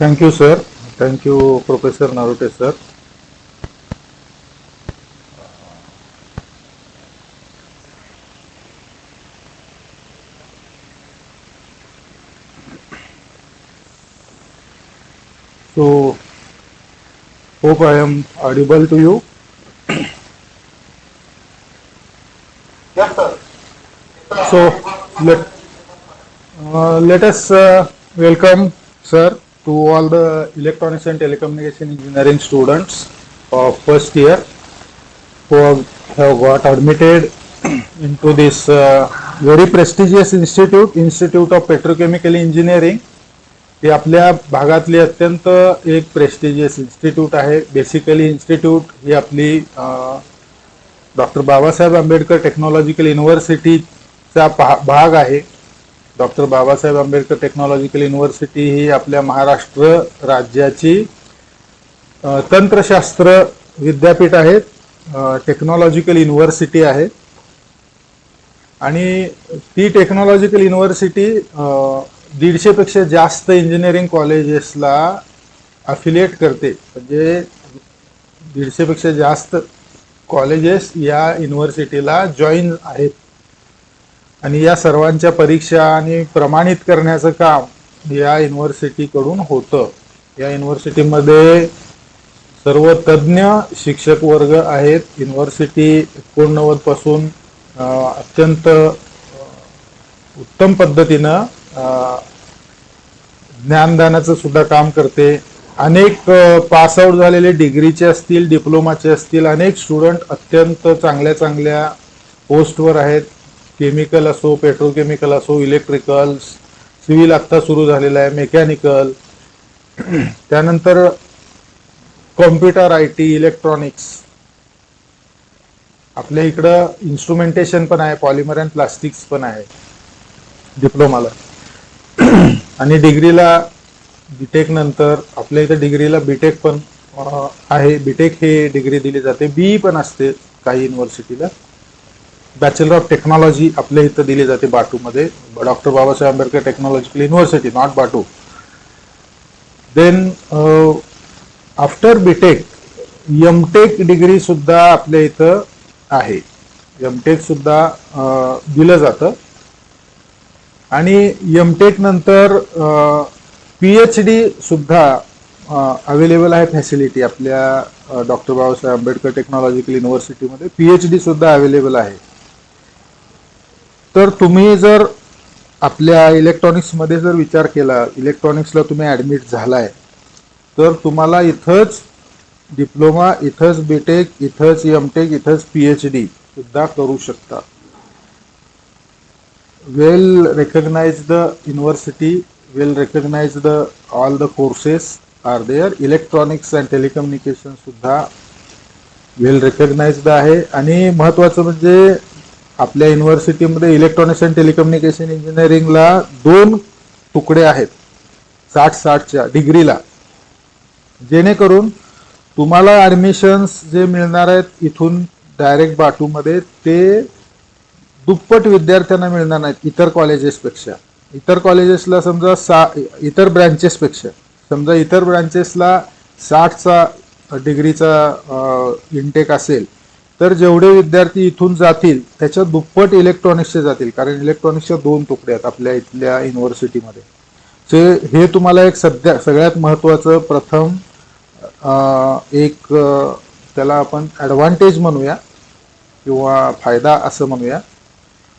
Thank you, sir. Thank you, Professor Narute, sir. So, hope I am audible to you. Yes, sir. So, let us welcome, sir, to all the electronics and telecommunication engineering students of first year who have got admitted into this very prestigious Institute of Petrochemical Engineering. ही आपल्या भागातली अत्यंत एक prestigious institute आहे. Basically institute ही आपली doctor Babasaheb Ambedkar technological युनिव्हर्सिटीचा भाग आहे. Doctor Babasaheb Ambedkar technological university ही आपल्या महाराष्ट्र राज्याची तंत्रशास्त्र विद्यापीठ आहे, टेक्नॉलॉजिकल युनिव्हर्सिटी आहे. आणि ती टेक्नॉलॉजिकल युनिव्हर्सिटी 150 पेक्षा जास्त इंजिनिअरिंग कॉलेजेसला अफिलिएट करते. म्हणजे 150 पेक्षा जास्त कॉलेजेस या युनिव्हर्सिटीला जॉईन आहेत. आणि या सर्वांच्या परीक्षा आणि प्रमाणित करण्याचं काम या युनिव्हर्सिटीकडून होतं. या युनिव्हर्सिटीमध्ये सर्व तज्ज्ञ शिक्षक वर्ग आहेत. युनिव्हर्सिटी 89 पासून अत्यंत उत्तम पद्धतीनं ज्ञानदानाचं सुद्धा काम करते. अनेक पास आउट झालेले डिग्रीचे असतील, डिप्लोमाचे असतील, अनेक स्टुडंट अत्यंत चांगल्या चांगल्या पोस्टवर आहेत. केमिकल असो, पेट्रोकेमिकल असो, इलेक्ट्रिकल, सिव्हिल आत्ता सुरू झालेला आहे, मेकॅनिकल, त्यानंतर कॉम्प्युटर, IT, इलेक्ट्रॉनिक्स. आपल्या इकडं इन्स्ट्रुमेंटेशन पण आहे, पॉलिमर अँड प्लास्टिक्स पण आहे डिप्लोमाला. आणि डिग्रीला बीटेक नंतर आपल्या इथं डिग्रीला बीटेक पण आहे. बीटेक हे डिग्री दिली जाते. BE पण असते काही युनिव्हर्सिटीला. बॅचलर ऑफ टेक्नॉलॉजी आपल्या इथं दिली जाते बाटूमध्ये, doctor Babasaheb Ambedkar technological university, not Batu. Then after BTech MTech degree सुद्धा आपल्या इथं आहे. एमटेक सुद्धा दिलं जातं. आणि एमटेक नंतर PhD सुद्धा अवेलेबल आहे फॅसिलिटी आपल्या डॉक्टर बाबासाहेब आंबेडकर टेक्नॉलॉजिकल युनिव्हर्सिटीमध्ये. PhD सुद्धा अवेलेबल आहे. तर तुम्ही जर आपल्या इलेक्ट्रॉनिक्समध्ये जर विचार केला, इलेक्ट्रॉनिक्सला तुम्ही ॲडमिट झालाय, तर तुम्हाला इथंच डिप्लोमा, इथंच बीटेक, इथंच एमटेक, इथंच PhD सुद्धा करू शकता. well recognized the university, well recognized the all the courses are there. Electronics and telecommunication सुद्धा well recognized आहे. आणि महत्वाचं म्हणजे आपल्या युनिव्हर्सिटीमध्ये इलेक्ट्रॉनिक्स अँड टेलिकम्युनिकेशन इंजिनिअरिंगला 2 तुकडे आहेत 60-60च्या डिग्रीला, जेणेकरून तुम्हाला ॲडमिशन्स जे मिळणार आहेत इथून डायरेक्ट बाटूमध्ये ते दुप्पट विद्यार्थ्यांना मिळणार नाहीत इतर कॉलेजेसपेक्षा. इतर कॉलेजेसला समजा इतर ब्रँचेसपेक्षा समजा इतर ब्रँचेसला 60चा डिग्रीचा इनटेक असेल, तर जेवढे विद्यार्थी इथून जातील त्याच्या दुप्पट इलेक्ट्रॉनिक्सचे जातील. कारण इलेक्ट्रॉनिक्सच्या 2 तुकडे आहेत आपल्या इथल्या युनिव्हर्सिटीमध्ये. हे तुम्हाला एक सगळ्यात महत्त्वाचं प्रथम एक त्याला आपण ॲडव्हान्टेज म्हणूया किंवा फायदा असं म्हणूया.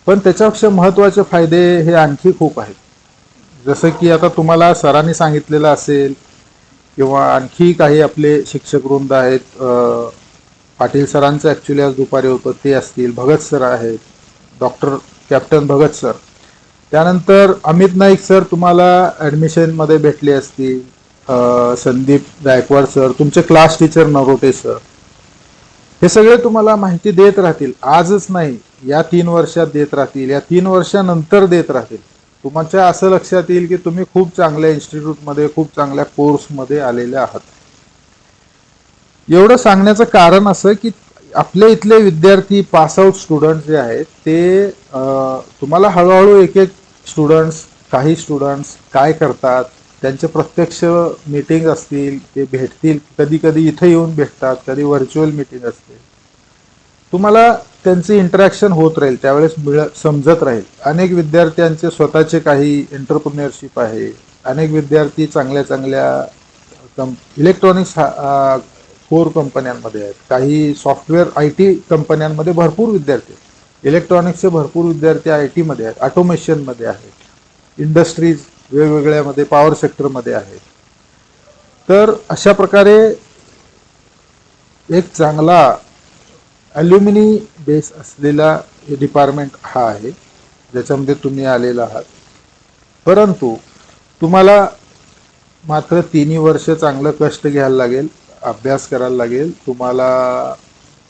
पण त्याच्यापेक्षा महत्त्वाचे फायदे हे आणखी खूप आहेत. जसं की आता तुम्हाला सरांनी सांगितलेलं असेल किंवा आणखी काही आपले शिक्षक वृंद आहेत, पाटील सरांचं ॲक्च्युली आज दुपारी होतं ते असतील, भगत सर आहेत, डॉक्टर कॅप्टन भगत सर, त्यानंतर अमित नाईक सर तुम्हाला ॲडमिशनमध्ये भेटले असतील, संदीप गायकवाड सर, तुमचे क्लास टीचर नरोटे सर, हे सगळे तुम्हाला माहिती देत राहतील. आजच नाही, या 3 वर्षात देत राहतील, या 3 वर्षानंतर देत राहतील. तुमच्या असं लक्षात येईल की तुम्ही खूप चांगल्या इन्स्टिट्यूटमध्ये, खूप चांगल्या कोर्समध्ये आलेले आहात. एवढं सांगण्याचं कारण असं की आपल्या इथले विद्यार्थी पासआउट स्टुडंट जे आहेत ते तुम्हाला हळूहळू एक एक स्टुडंट्स, काही स्टुडंट्स काय करतात, त्यांचे प्रत्यक्ष मीटिंग असतील, ते भेटतील, कधी कधी इथे येऊन भेटतात, कधी व्हर्च्युअल मीटिंग असते. तुम्हाला त्यांचे इंटरॅक्शन होत राहील, त्यावेळेस समजत राहील. अनेक विद्यार्थ्यांचे स्वतःचे काही एंटरप्रिन्युअरशिप आहे. अनेक विद्यार्थी चांगल्या चांगल्या इलेक्ट्रॉनिक्स कोर कंपन्यांमध्ये आहेत. काही सॉफ्टवेअर IT कंपन्यांमध्ये भरपूर विद्यार्थी आहेत. इलेक्ट्रॉनिक्सचे भरपूर विद्यार्थी IT मध्ये आहेत, ऑटोमेशनमध्ये आहेत, इंडस्ट्रीज वेगवेगळ्यामध्ये, पॉवर सेक्टरमध्ये आहेत. तर अशा प्रकारे एक चांगला ॲल्युमिनी बेस असलेला डिपार्टमेंट हा आहे, ज्याच्यामध्ये तुम्ही आलेला आहात. परंतु तुम्हाला मात्र 3 वर्ष चांगलं कष्ट घ्यायला लागेल, अभ्यास करायला लागेल. तुम्हाला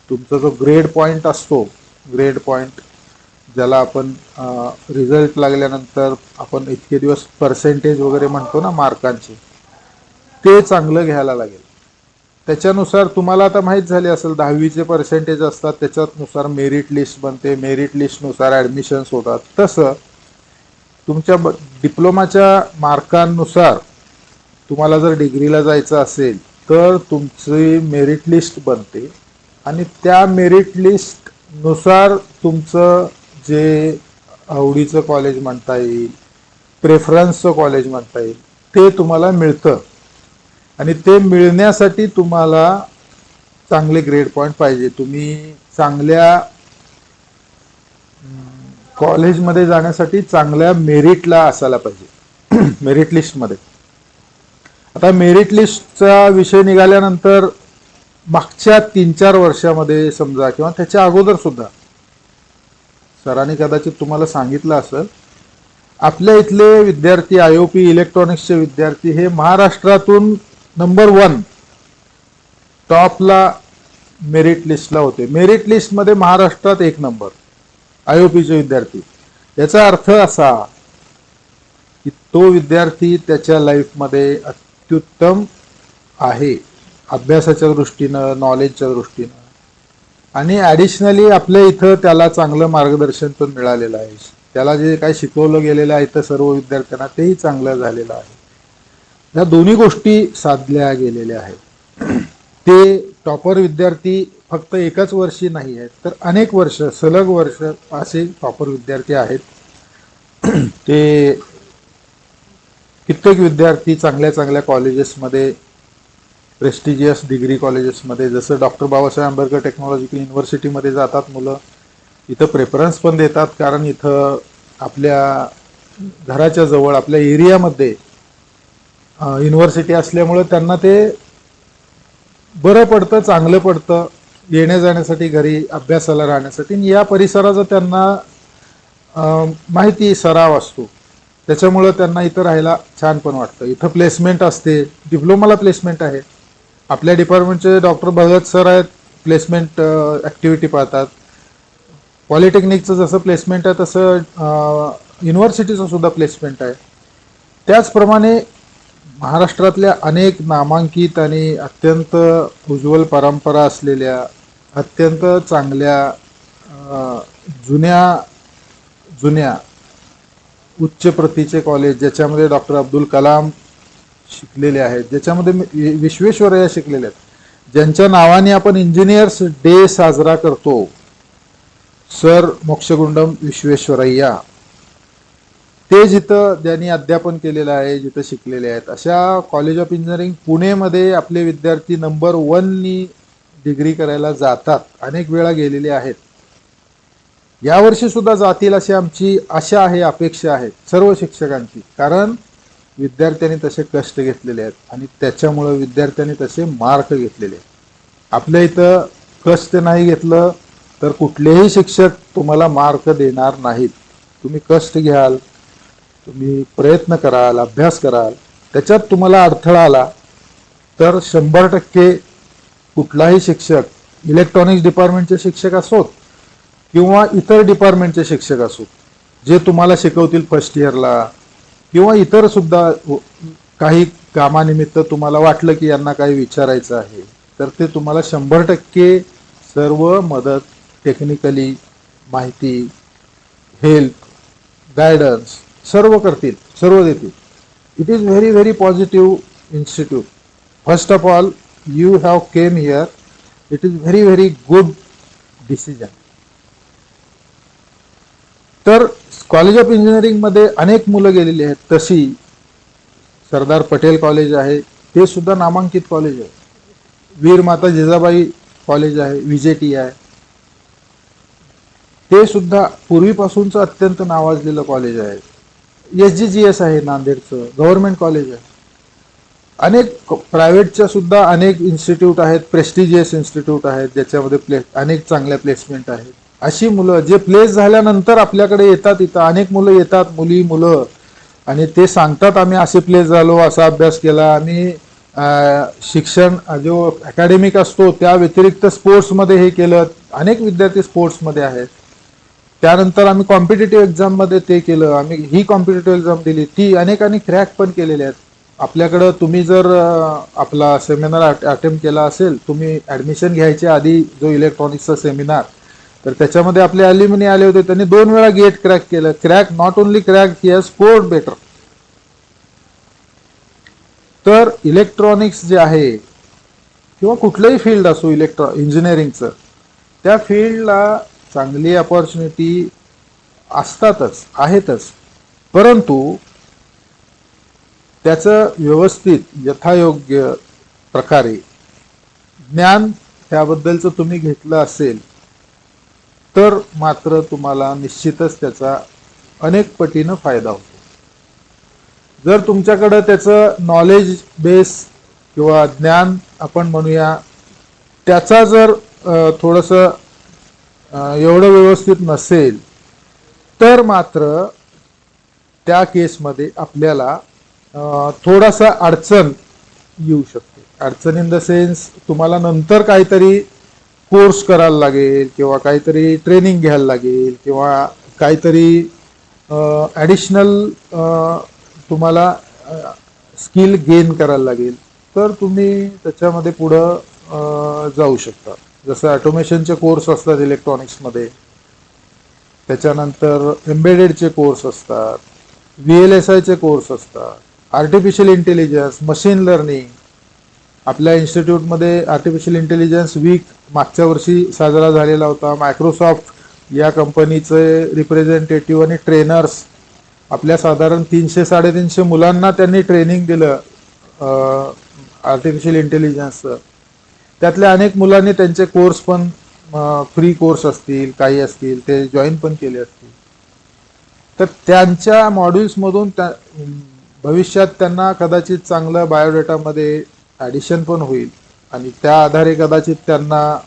तुमचा जो ग्रेड पॉईंट असतो, ग्रेड पॉईंट ज्याला आपण रिझल्ट लागल्यानंतर आपण इतके दिवस पर्सेंटेज वगैरे म्हणतो ना, मार्कांचे, ते चांगलं घ्यायला लागेल. त्याच्यानुसार तुम्हाला आता माहीत झाले असेल 10वीचे पर्सेंटेज असतात, त्याच्यानुसार मेरिट लिस्ट बनते, मेरिट लिस्टनुसार ॲडमिशन्स होतात. तसं तुमच्या डिप्लोमाच्या मार्कांनुसार तुम्हाला जर डिग्रीला जायचं असेल तर तुमची मेरिट लिस्ट बनते आणि त्या मेरिट लिस्टनुसार तुमचं जे आवडीचं कॉलेज म्हणता येईल, प्रेफरन्सचं कॉलेज म्हणता येईल, ते तुम्हाला मिळतं. आणि ते मिळण्यासाठी तुम्हाला चांगले ग्रेड पॉईंट पाहिजे. तुम्ही चांगल्या कॉलेजमध्ये जाण्यासाठी चांगल्या मेरिटला असायला पाहिजे, मेरिट लिस्टमध्ये. आता मेरिट लिस्टचा विषय निघाल्यानंतर मागच्या 3-4 वर्षामध्ये समजा, किंवा त्याच्या अगोदर सुद्धा सरांनी कदाचित तुम्हाला सांगितलं असेल, आपल्या इथले विद्यार्थी, IOP इलेक्ट्रॉनिक्सचे विद्यार्थी हे महाराष्ट्रातून नंबर 1 टॉपला मेरिट लिस्टला होते. मेरिट लिस्टमध्ये महाराष्ट्रात 1 नंबर IOPचे विद्यार्थी. याचा अर्थ असा की तो विद्यार्थी त्याच्या लाईफमध्ये अत्युत्तम आहे, अभ्यासाच्या दृष्टीनं, नॉलेजच्या दृष्टीनं. आणि ॲडिशनली आपल्या इथं त्याला चांगलं मार्गदर्शन पण मिळालेलं आहे. त्याला जे काही शिकवलं गेलेलं आहे इथं सर्व विद्यार्थ्यांना, तेही चांगलं झालेलं आहे. या दोन्ही गोष्टी साधल्या गेलेल्या आहेत. ते टॉपर विद्यार्थी फक्त एकाच वर्षी नाही आहेत, तर अनेक वर्ष, सलग वर्ष असे टॉपर विद्यार्थी आहेत. ते कित्येक विद्यार्थी चांगल्या चांगल्या कॉलेजेसमध्ये, प्रेस्टिजियस डिग्री कॉलेजेसमध्ये, जसं डॉक्टर बाबासाहेब आंबेडकर टेक्नॉलॉजिकल युनिव्हर्सिटीमध्ये जातात मुलं. इथं प्रेफरन्स पण देतात, कारण इथं आपल्या घराच्या जवळ, आपल्या एरियामध्ये युनिव्हर्सिटी असल्यामुळं त्यांना ते बरं पडतं, चांगलं पडतं येण्या जाण्यासाठी, घरी अभ्यासाला राहण्यासाठी. आणि या परिसराचा त्यांना माहिती, सराव असतो, त्याच्यामुळं त्यांना इथं राहायला छान पण वाटतं. इथं प्लेसमेंट असते, डिप्लोमाला प्लेसमेंट आहे. आपल्या डिपार्टमेंटचे डॉक्टर भगत सर आहेत, प्लेसमेंट ॲक्टिव्हिटी पाहतात. पॉलिटेक्निकचं जसं प्लेसमेंट आहे तसं युनिव्हर्सिटीचं सुद्धा प्लेसमेंट आहे. त्याचप्रमाणे महाराष्ट्रातल्या अनेक नामांकित आणि अत्यंत उज्ज्वल परंपरा असलेल्या, अत्यंत चांगल्या जुन्या उच्च प्रतीचे कॉलेज, ज्याच्यामध्ये डॉक्टर अब्दुल कलाम शिकलेले आहेत, ज्याच्यामध्ये विश्वेश्वरय्या शिकलेले आहेत, ज्यांच्या नावाने आपण इंजिनियर्स डे साजरा करतो, सर मोक्षगुंडम विश्वेश्वरय्या, ते जिथं ज्यांनी अध्यापन केलेलं आहे, जिथं शिकलेले आहेत, अशा कॉलेज ऑफ इंजिनिअरिंग पुणेमध्ये आपले विद्यार्थी नंबर 1नी डिग्री करायला जातात, अनेक वेळा गेलेले आहेत. यावर्षी सुद्धा जातील अशी आमची आशा आहे, अपेक्षा आहे सर्व शिक्षकांची, कारण विद्यार्थ्यांनी तसे कष्ट घेतलेले आहेत आणि त्याच्यामुळं विद्यार्थ्यांनी तसे मार्क घेतलेले आहेत. आपल्या इथं कष्ट नाही घेतलं तर कुठलेही शिक्षक तुम्हाला मार्क देणार नाहीत. तुम्ही कष्ट घ्याल, तुम्ही प्रयत्न कराल, अभ्यास कराल, त्याच्यात तुम्हाला अडथळा आला तर 100% कुठलाही शिक्षक, इलेक्ट्रॉनिक्स डिपार्टमेंटचे शिक्षक असोत किंवा इतर डिपार्टमेंटचे शिक्षक असोत, जे तुम्हाला शिकवतील फर्स्ट इयरला, किंवा इतर सुद्धा काही कामानिमित्त तुम्हाला वाटलं की यांना काही विचारायचं आहे, तर ते तुम्हाला 100% सर्व मदत, टेक्निकली माहिती, हेल्प, गायडन्स सर्व करतील, सर्व देतील. It is very, very positive institute. First of all, you have came here. It is very, very good decision. तर कॉलेज ऑफ इंजिनिअरिंग मध्ये अनेक मुलं गेलेली आहेत. तशी सरदार पटेल कॉलेज आहे, ते सुद्धा नामांकित कॉलेज आहे. वीर माता जिजाबाई कॉलेज आहे, विजेटी आहे, ते सुद्धा पूर्वीपासूनचं अत्यंत नावाजलेलं कॉलेज आहे. SGGS आहे नांदेडचं, गव्हर्नमेंट कॉलेज आहे. अनेक प्रायव्हेटच्या सुद्धा अनेक इन्स्टिट्यूट आहेत, प्रेस्टिजियस इन्स्टिट्यूट आहेत, ज्याच्यामध्ये अनेक चांगल्या प्लेसमेंट आहेत. अशी मुलं जे प्लेस झाल्यानंतर आपल्याकडे येतात, इथं अनेक मुलं येतात, मुलं, आणि ते सांगतात आम्ही असे प्लेस झालो, असा अभ्यास केला, आम्ही शिक्षण जो अकॅडमिक असतो त्या व्यतिरिक्त स्पोर्ट्समध्ये हे केलं. अनेक विद्यार्थी स्पोर्ट्समध्ये आहेत. त्यानंतर आम्ही कॉम्पिटेटिव्ह एक्झाममध्ये ते केलं, आम्ही ही कॉम्पिटेटिव्ह एक्झाम दिली, ती अनेकांनी क्रॅक पण केलेल्या आहेत. आपल्याकडं तुम्ही जर आपला सेमिनार अटेम्प्ट केला असेल, तुम्ही ॲडमिशन घ्यायच्या आधी जो इलेक्ट्रॉनिक्सचा सेमिनार, तर त्याच्यामध्ये आपले अल्युमिनी आले होते, त्यांनी 2 वेळा गेट क्रॅक केलं. Crack not only crack, he has scored better. तर इलेक्ट्रॉनिक्स जे आहे किंवा कुठलंही फील्ड असो इंजिनिअरिंगचं, त्या फील्डला चांगली अपॉर्च्युनिटी असतातच, आहेतच, परंतु त्याचं व्यवस्थित यथायोग्य प्रकारे ज्ञान त्याबद्दलचं तुम्ही घेतलं असेल तर मात्र तुम्हाला निश्चितच त्याचा अनेक पटीनं फायदा होतो. जर तुमच्याकडं त्याचं नॉलेज बेस किंवा ज्ञान आपण म्हणूया, त्याचा जर थोडंसं एवढं व्यवस्थित नसेल तर मात्र त्या केसमध्ये आपल्याला थोडासा अडचण येऊ शकते. अडचण इन द सेन्स तुम्हाला नंतर काहीतरी कोर्स करायला लागेल किंवा काहीतरी ट्रेनिंग घ्यायला लागेल किंवा काहीतरी ॲडिशनल तुम्हाला स्किल गेन करायला लागेल, तर तुम्ही त्याच्यामध्ये पुढं जाऊ शकता. जसं ऑटोमेशनचे कोर्स असतात इलेक्ट्रॉनिक्समध्ये, त्याच्यानंतर एम्बेडेडचे कोर्स असतात, VLSIचे कोर्स असतात, आर्टिफिशियल इंटेलिजन्स, मशीन लर्निंग. आपल्या इन्स्टिट्यूटमध्ये आर्टिफिशियल इंटेलिजन्स वीक मागच्या वर्षी साजरा झालेला होता. मायक्रोसॉफ्ट या कंपनीचे रिप्रेझेंटेटिव्ह आणि ट्रेनर्स आपल्या साधारण 300-350 मुलांना त्यांनी ट्रेनिंग दिलं आर्टिफिशियल इंटेलिजन्सचं. त्यातल्या अनेक मुलांनी त्यांचे कोर्स पण फ्री कोर्स असतील, काही असतील, ते जॉईन पण केले असतील. तर त्यांच्या मॉड्यूल्समधून भविष्यात त्यांना कदाचित चांगलं बायोडेटामध्ये ॲडिशन पण होईल आणि त्या आधारे कदाचित त्यांना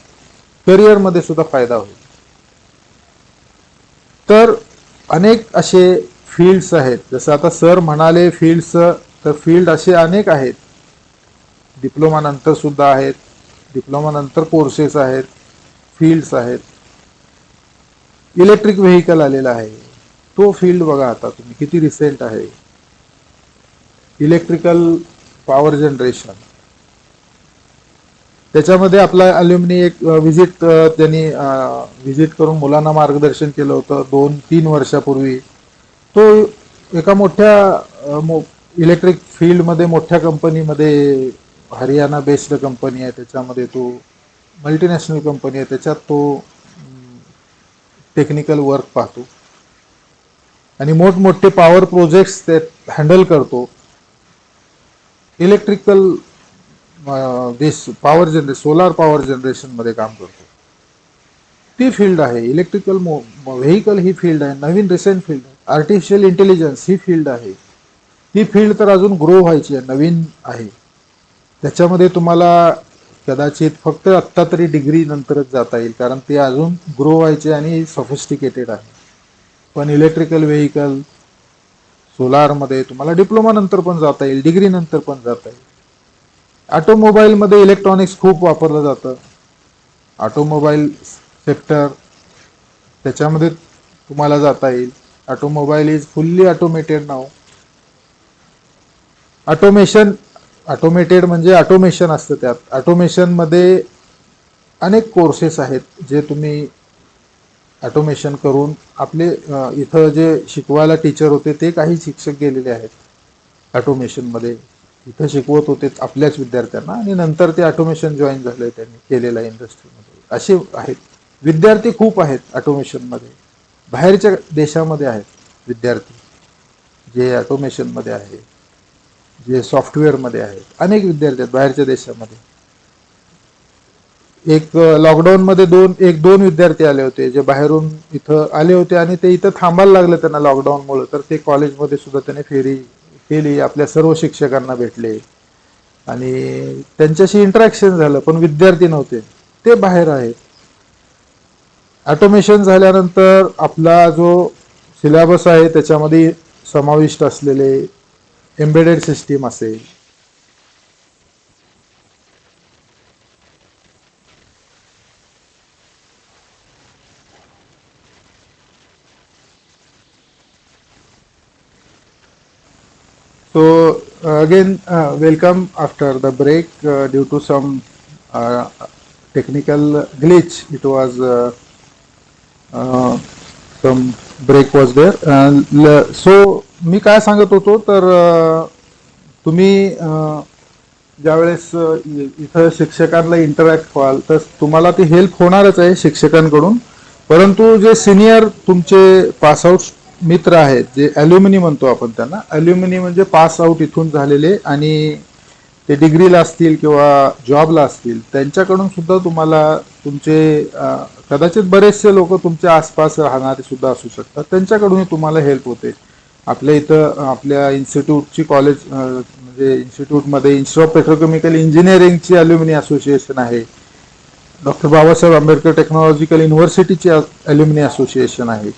करिअरमध्ये सुद्धा फायदा होईल. तर अनेक असे फील्ड्स आहेत, जसं आता सर म्हणाले फील्ड्सचं, तर फील्ड असे अनेक आहेत. डिप्लोमा नंतर सुद्धा आहेत, डिप्लोमा नंतर कोर्सेस आहेत, फील्ड्स आहेत. इलेक्ट्रिक व्हेकल आलेला आहे, तो फील्ड बघा आता तुम्ही किती रिसेंट आहे. इलेक्ट्रिकल पॉवर जनरेशन, त्याच्यामध्ये आपला अल्युमिनी एक त्यांनी व्हिजिट करून मुलांना मार्गदर्शन केलं होतं 2-3 वर्षापूर्वी. तो एका मोठ्या इलेक्ट्रिक फील्डमध्ये मोठ्या कंपनीमध्ये, हरियाणा बेस्ड कंपनी आहे, त्याच्यामध्ये तो मल्टीनॅशनल कंपनी आहे, त्याच्यात तो टेक्निकल वर्क पाहतो आणि मोठमोठे पॉवर प्रोजेक्ट्स ते हँडल करतो. इलेक्ट्रिकल पॉवर सोलार पॉवर जनरेशनमध्ये काम करतो. ती फील्ड आहे. इलेक्ट्रिकल व्हेकल ही फील्ड आहे, नवीन रिसेंट फील्ड आहे. आर्टिफिशियल इंटेलिजन्स ही फील्ड आहे. ही फील्ड तर अजून ग्रो व्हायची आहे, नवीन आहे. त्याच्यामध्ये तुम्हाला कदाचित फक्त आत्ता तरी डिग्री नंतरच जाता येईल, कारण ते अजून ग्रो व्हायचे आणि सफिस्टिकेटेड आहे. पण इलेक्ट्रिकल व्हेकल सोलारमध्ये तुम्हाला डिप्लोमा नंतर पण जाता येईल, डिग्री नंतर पण जाता येईल. ऑटोमोबाईलमध्ये इलेक्ट्रॉनिक्स खूप वापरलं जातं. ऑटोमोबाईल सेक्टर, त्याच्यामध्ये तुम्हाला जाता येईल. Automobile is fully automated now. Automated म्हणजे ऑटोमेशन असतं त्यात. ऑटोमेशनमध्ये अनेक कोर्सेस आहेत जे तुम्ही ऑटोमेशन करून आपले इथं जे शिकवायला टीचर होते ते काही शिक्षक गेलेले आहेत. ऑटोमेशनमध्ये इथं शिकवत होते आपल्याच विद्यार्थ्यांना, आणि नंतर ते ऑटोमेशन जॉईन झालं त्यांनी केलेलं इंडस्ट्रीमध्ये. असे आहेत विद्यार्थी, खूप आहेत ऑटोमेशनमध्ये. बाहेरच्या देशामध्ये आहेत विद्यार्थी जे ऑटोमेशनमध्ये आहे, जे सॉफ्टवेअरमध्ये आहेत. अनेक विद्यार्थी आहेत बाहेरच्या देशामध्ये. एक लॉकडाऊनमध्ये दोन विद्यार्थी आले होते जे बाहेरून इथं आले होते, आणि ते इथं थांबायला लागले त्यांना लॉकडाऊनमुळे. तर ते कॉलेजमध्ये सुद्धा त्याने फेरी केली, आपल्या सर्व शिक्षकांना भेटले आणि त्यांच्याशी इंटरॅक्शन झालं, पण विद्यार्थी नव्हते, ते बाहेर आहेत. ऑटोमेशन झाल्यानंतर आपला जो सिलेबस आहे त्याच्यामध्ये समाविष्ट असलेले एम्बेडेड सिस्टीम असेल, so again welcome after the break due to some technical glitch. It was some break was there. So मी काय सांगत होतो तर तुम्ही ज्यावेळेस इथं शिक्षकांना इंटरॅक्ट व्हाल तर तुम्हाला ती हेल्प होणारच आहे शिक्षकांकडून. परंतु जे सिनियर तुमचे पासआउट मित्र आहेत, जे ॲल्युमिनी म्हणतो आपण त्यांना, ॲल्युमिनी म्हणजे पास आउट इथून झालेले आणि ते डिग्रीला असतील किंवा जॉबला असतील, त्यांच्याकडून सुद्धा तुम्हाला तुमचे कदाचित बरेचसे लोक तुमच्या आसपास राहणारे सुद्धा असू शकतात, त्यांच्याकडूनही तुम्हाला हेल्प होते. आपल्या इथं आपल्या इन्स्टिट्यूटची कॉलेज म्हणजे इन्स्टिट्यूटमध्ये इन्स्टिट्यूट ऑफ पेट्रोकेमिकल इंजिनिअरिंगची ॲल्युमिनी असोसिएशन आहे, डॉक्टर बाबासाहेब आंबेडकर टेक्नॉलॉजिकल युनिव्हर्सिटीची ॲल्युमिनी असोसिएशन आहे.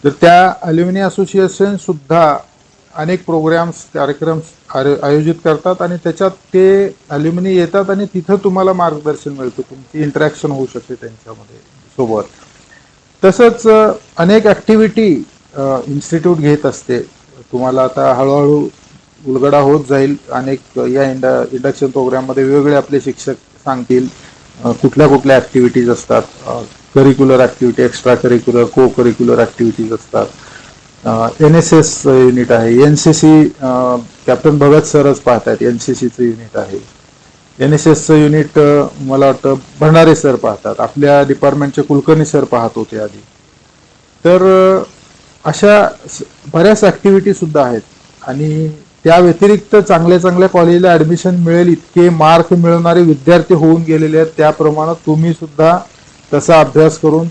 तर त्या ॲल्युमिनी असोसिएशन सुद्धा अनेक प्रोग्राम्स कार्यक्रम आयोजित करतात आणि त्याच्यात ते ॲल्युमिनी येतात आणि तिथं तुम्हाला मार्गदर्शन मिळतं, तुमची इंटरॅक्शन होऊ शकते त्यांच्यामध्ये सोबत. तसंच अनेक ॲक्टिव्हिटी इन्स्टिट्यूट घेत असते. तुम्हाला आता हळूहळू उलगडा होत जाईल. अनेक या इंडक्शन प्रोग्राममध्ये वेगवेगळे आपले शिक्षक सांगतील कुठल्या कुठल्या ॲक्टिव्हिटीज असतात. करिक्युलर ॲक्टिव्हिटी, एक्स्ट्रा करिक्युलर, को करिक्युलर ॲक्टिव्हिटीज असतात. NSS युनिट आहे, NCC कॅप्टन भगत सरच पाहतात, NCCचं युनिट आहे. NSSचं युनिट मला वाटतं भंडारे सर पाहतात, आपल्या डिपार्टमेंटचे कुलकर्णी सर पाहत होते आधी. तर अशा बऱ्याच ॲक्टिव्हिटी सुद्धा आहेत. आणि त्या व्यतिरिक्त चांगल्या चांगल्या कॉलेजला ॲडमिशन मिळेल इतके मार्क मिळवणारे विद्यार्थी होऊन गेलेले आहेत. त्याप्रमाणे तुम्ही सुद्धा तसा अभ्यास करून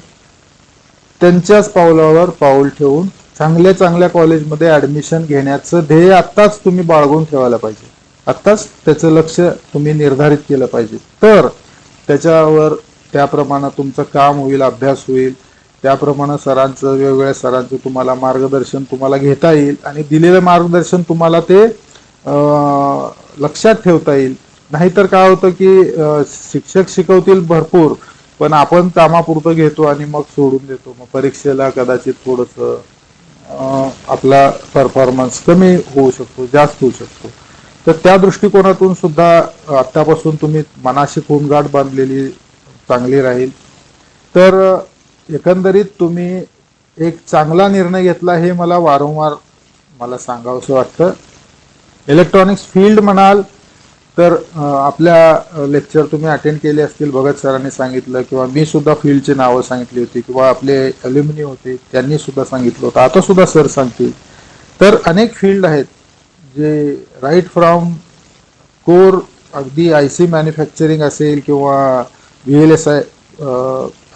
त्यांच्याच पावलावर पाऊल ठेवून चांगल्या चांगल्या कॉलेजमध्ये ॲडमिशन घेण्याचं ध्येय आत्ताच तुम्ही बाळगून ठेवायला पाहिजे. आत्ताच त्याचं लक्ष तुम्ही निर्धारित केलं पाहिजे, तर त्याच्यावर त्याप्रमाणे तुमचं काम होईल, अभ्यास होईल. त्याप्रमाणे सरांचं, वेगवेगळ्या सरांचं तुम्हाला मार्गदर्शन तुम्हाला घेता येईल आणि दिलेलं मार्गदर्शन तुम्हाला ते लक्षात ठेवता येईल. नाहीतर काय होतं की शिक्षक शिकवतील भरपूर, पण आपण कामापुरतं घेतो आणि मग सोडून देतो. मग परीक्षेला कदाचित थोडंसं आपला परफॉर्मन्स कमी होऊ शकतो, जास्त होऊ शकतो. तर त्या दृष्टिकोनातून सुद्धा आत्तापासून तुम्ही मनाशी खूणगाठ बांधलेली चांगली राहील. तर एकंदरीत तुम्ही एक चांगला निर्णय घेतला हे मला वारंवार सांगावंसं वाटतं. इलेक्ट्रॉनिक्स फील्ड म्हणाल तर आपल्या लेक्चर तुम्ही अटेंड केले असतील, भगत सरांनी सांगितलं किंवा मी सुद्धा फील्डची नावं सांगितली होती किंवा आपले ॲल्युमिनी होते त्यांनी सुद्धा सांगितलं होतं, आता सुद्धा सर सांगतील. तर अनेक फील्ड आहेत जे राईट फ्रॉम कोर, अगदी IC मॅन्युफॅक्चरिंग असेल किंवा VLSI